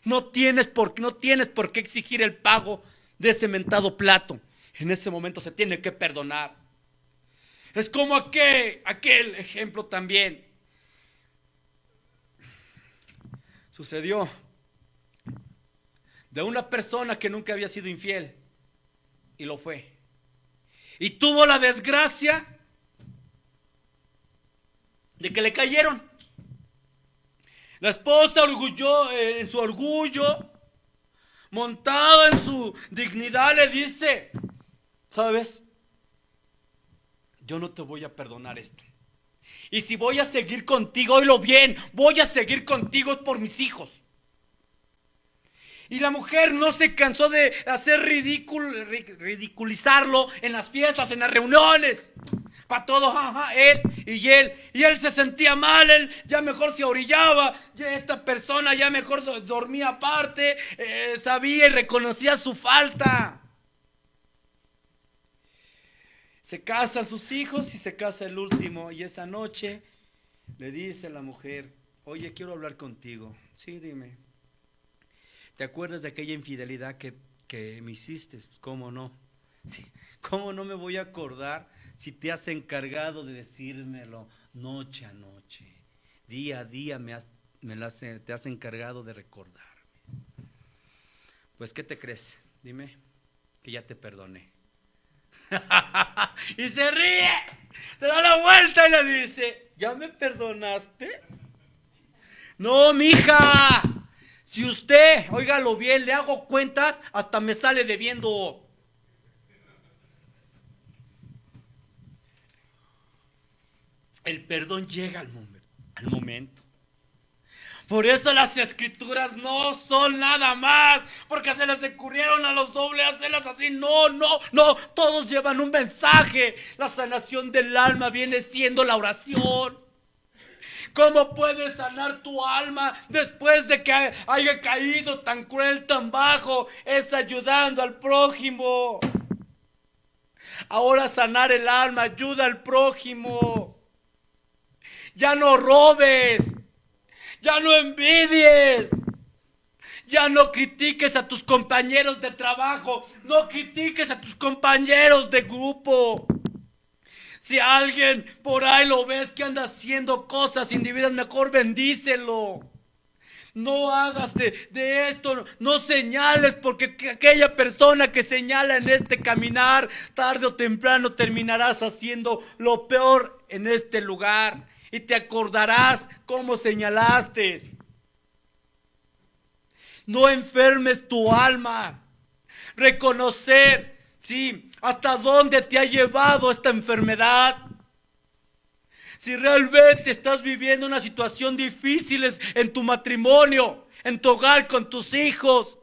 no tienes por qué exigir el pago de ese mentado plato. En ese momento se tiene que perdonar. Es como aquel ejemplo también. Sucedió de una persona que nunca había sido infiel y lo fue. Y tuvo la desgracia de que le cayeron. La esposa en su orgullo, montada en su dignidad, le dice: ¿sabes? Yo no te voy a perdonar esto. Y si voy a seguir contigo, oílo bien, voy a seguir contigo por mis hijos. Y la mujer no se cansó de hacer ridiculizarlo en las fiestas, en las reuniones. Para todos, él. Y él se sentía mal, él ya mejor se orillaba, ya esta persona ya mejor dormía aparte, sabía y reconocía su falta. Se casan sus hijos y se casa el último. Y esa noche le dice la mujer: oye, quiero hablar contigo. Sí, dime. ¿Te acuerdas de aquella infidelidad que me hiciste? ¿Cómo no? Sí, ¿cómo no me voy a acordar si te has encargado de decírmelo noche a noche? Día a día te has encargado de recordarme. Pues, ¿qué te crees? Dime que ya te perdoné. Y se ríe, se da la vuelta y le dice: ¿ya me perdonaste? No, mija. Si usted, óigalo bien, le hago cuentas, hasta me sale debiendo. El perdón llega al momento. Por eso las escrituras no son nada más, porque se les ocurrieron a los dobles hacerlas así. No, todos llevan un mensaje. La sanación del alma viene siendo la oración. ¿Cómo puedes sanar tu alma después de que haya caído tan cruel, tan bajo? Es ayudando al prójimo. Ahora sanar el alma, ayuda al prójimo. Ya no robes, ya no envidies, ya no critiques a tus compañeros de trabajo, no critiques a tus compañeros de grupo. Si alguien por ahí lo ves que anda haciendo cosas indebidas, mejor bendícelo. No hagas de esto, no señales, porque aquella persona que señala en este caminar, tarde o temprano terminarás haciendo lo peor en este lugar. Y te acordarás cómo señalaste. No enfermes tu alma. Reconocer, sí, hasta dónde te ha llevado esta enfermedad. Si realmente estás viviendo una situación difícil en tu matrimonio, en tu hogar con tus hijos,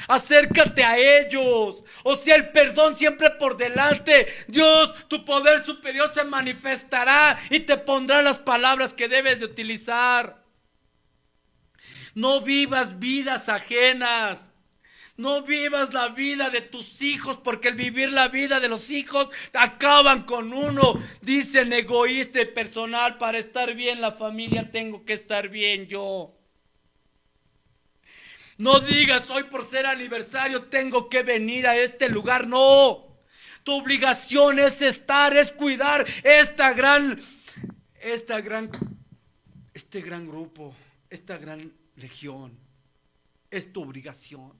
acércate a ellos. O sea, el perdón siempre por delante. Dios, tu poder superior se manifestará y te pondrá las palabras que debes de utilizar. No vivas vidas ajenas. No vivas la vida de tus hijos, porque el vivir la vida de los hijos acaban con uno. Dicen egoísta y personal: para estar bien la familia tengo que estar bien yo. No digas: hoy por ser aniversario tengo que venir a este lugar. No, tu obligación es cuidar este gran grupo, esta gran legión. Es tu obligación.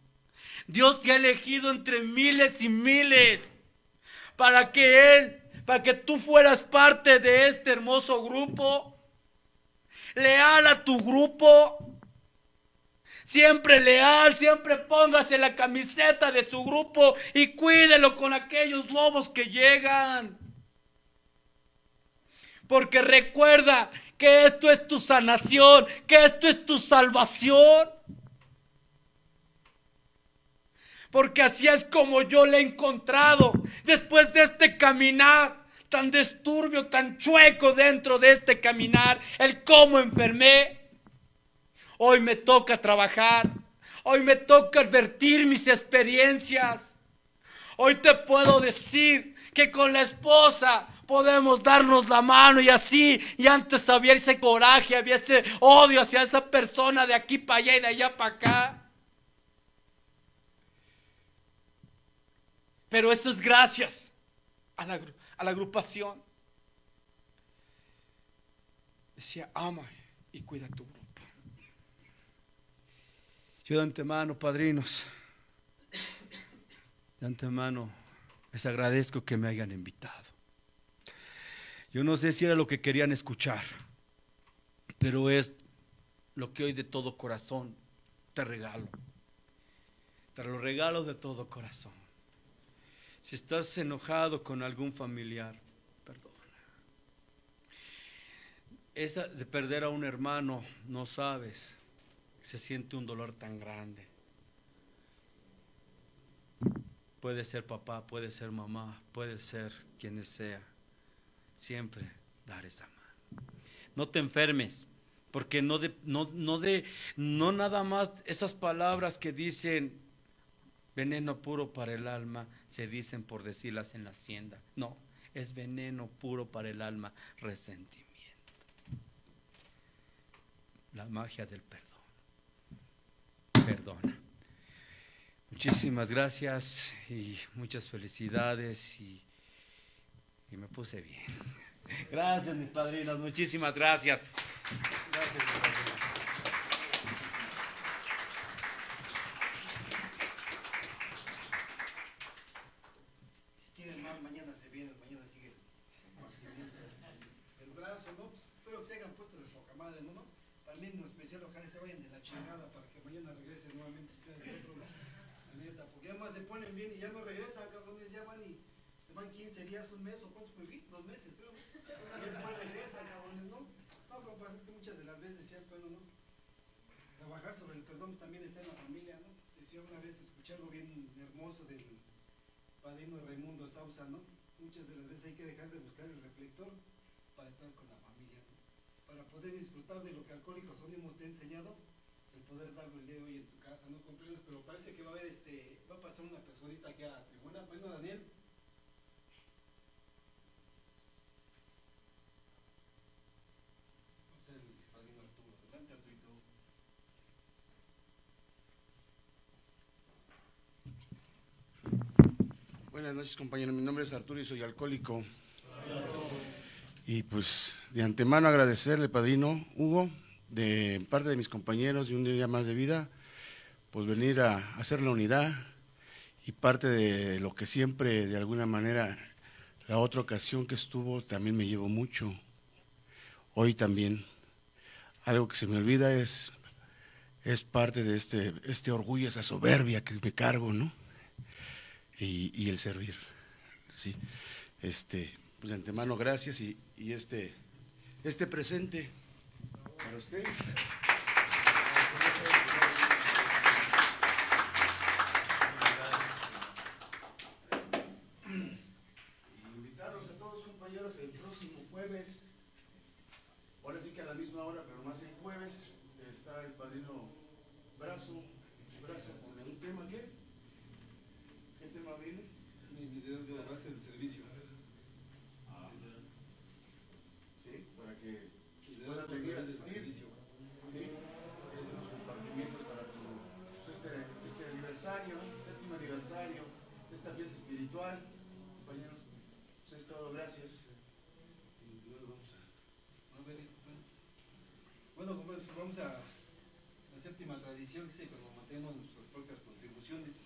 Dios te ha elegido entre miles y miles para que tú fueras parte de este hermoso grupo. Leal a tu grupo. Siempre leal, siempre póngase la camiseta de su grupo y cuídelo con aquellos lobos que llegan. Porque recuerda que esto es tu sanación, que esto es tu salvación. Porque así es como yo le he encontrado después de este caminar tan disturbio, tan chueco dentro de este caminar, el cómo enfermé. Hoy me toca trabajar, hoy me toca advertir mis experiencias. Hoy te puedo decir que con la esposa podemos darnos la mano y así, y antes había ese coraje, había ese odio hacia esa persona de aquí para allá y de allá para acá. Pero eso es gracias a la agrupación. Decía, ama y cuida tu grupo. Yo de antemano, padrinos, de antemano les agradezco que me hayan invitado. Yo no sé si era lo que querían escuchar, pero es lo que hoy de todo corazón te regalo. Te lo regalo de todo corazón. Si estás enojado con algún familiar, perdona. Esa de perder a un hermano, no sabes, se siente un dolor tan grande. Puede ser papá, puede ser mamá, puede ser quienes sea. Siempre dar esa mano. No te enfermes, porque no nada más esas palabras que dicen veneno puro para el alma, se dicen por decirlas en la hacienda. No, es veneno puro para el alma, resentimiento. La magia del perdón. Perdona. Muchísimas gracias y muchas felicidades y me puse bien. Gracias, mis padrinos, muchísimas gracias. Gracias, mis padrinos. Si tienen mal, mañana se vienen, mañana sigue el brazo, ¿no? Pues, espero que se hayan puesto de poca madre, ¿no? Para mí en lo especial, ojalá se vayan de la chingada para que mañana regresen nuevamente ustedes otro, la neta, porque además se ponen bien y ya no regresan, cabrones, ya van y se van 15 días, un mes o cuántos fue, 2 meses, creo. Y después regresan, cabrones, ¿no? No, pero pasa es que muchas de las veces decía, bueno, ¿no? Trabajar sobre el perdón también está en la familia, ¿no? Decía una vez, escuchar algo bien hermoso del padrino Raimundo Sausa, ¿no? Muchas de las veces hay que dejar de buscar el reflector para estar con la familia, ¿no? Para poder disfrutar de lo que Alcohólicos Anónimos te ha enseñado, el poder darlo el día de hoy en tu casa, ¿no? Compañeros, pero parece que va a haber va a pasar una personita aquí a la tribuna. Bueno, Daniel. Vamos a ser el padrino Arturo. Adelante, Arturito. Buenas noches, compañeros. Mi nombre es Arturo y soy alcohólico. Y pues de antemano agradecerle, padrino Hugo, de parte de mis compañeros de un día más de vida, pues venir a hacer la unidad y parte de lo que siempre, de alguna manera, la otra ocasión que estuvo también me llevo mucho. Hoy también. Algo que se me olvida es parte de este orgullo, esa soberbia que me cargo, ¿no? Y el servir, ¿sí? Pues de antemano gracias y este presente para usted. Y invitarlos a todos, compañeros, el próximo jueves, ahora sí que a la misma hora, pero más el jueves, está el padrino Brazo con un tema, ¿qué? ¿Qué tema viene? Mi liderazgo a base del servicio. ¿Sí? Para que pueda venir a asistir. ¿Sí? Es los compartimientos para este aniversario, séptimo aniversario, esta fiesta espiritual. Compañeros, pues es todo, gracias. Y luego vamos a ver. Bueno, compañeros, vamos a la séptima tradición, dice, pero mantenemos nuestras propias contribuciones.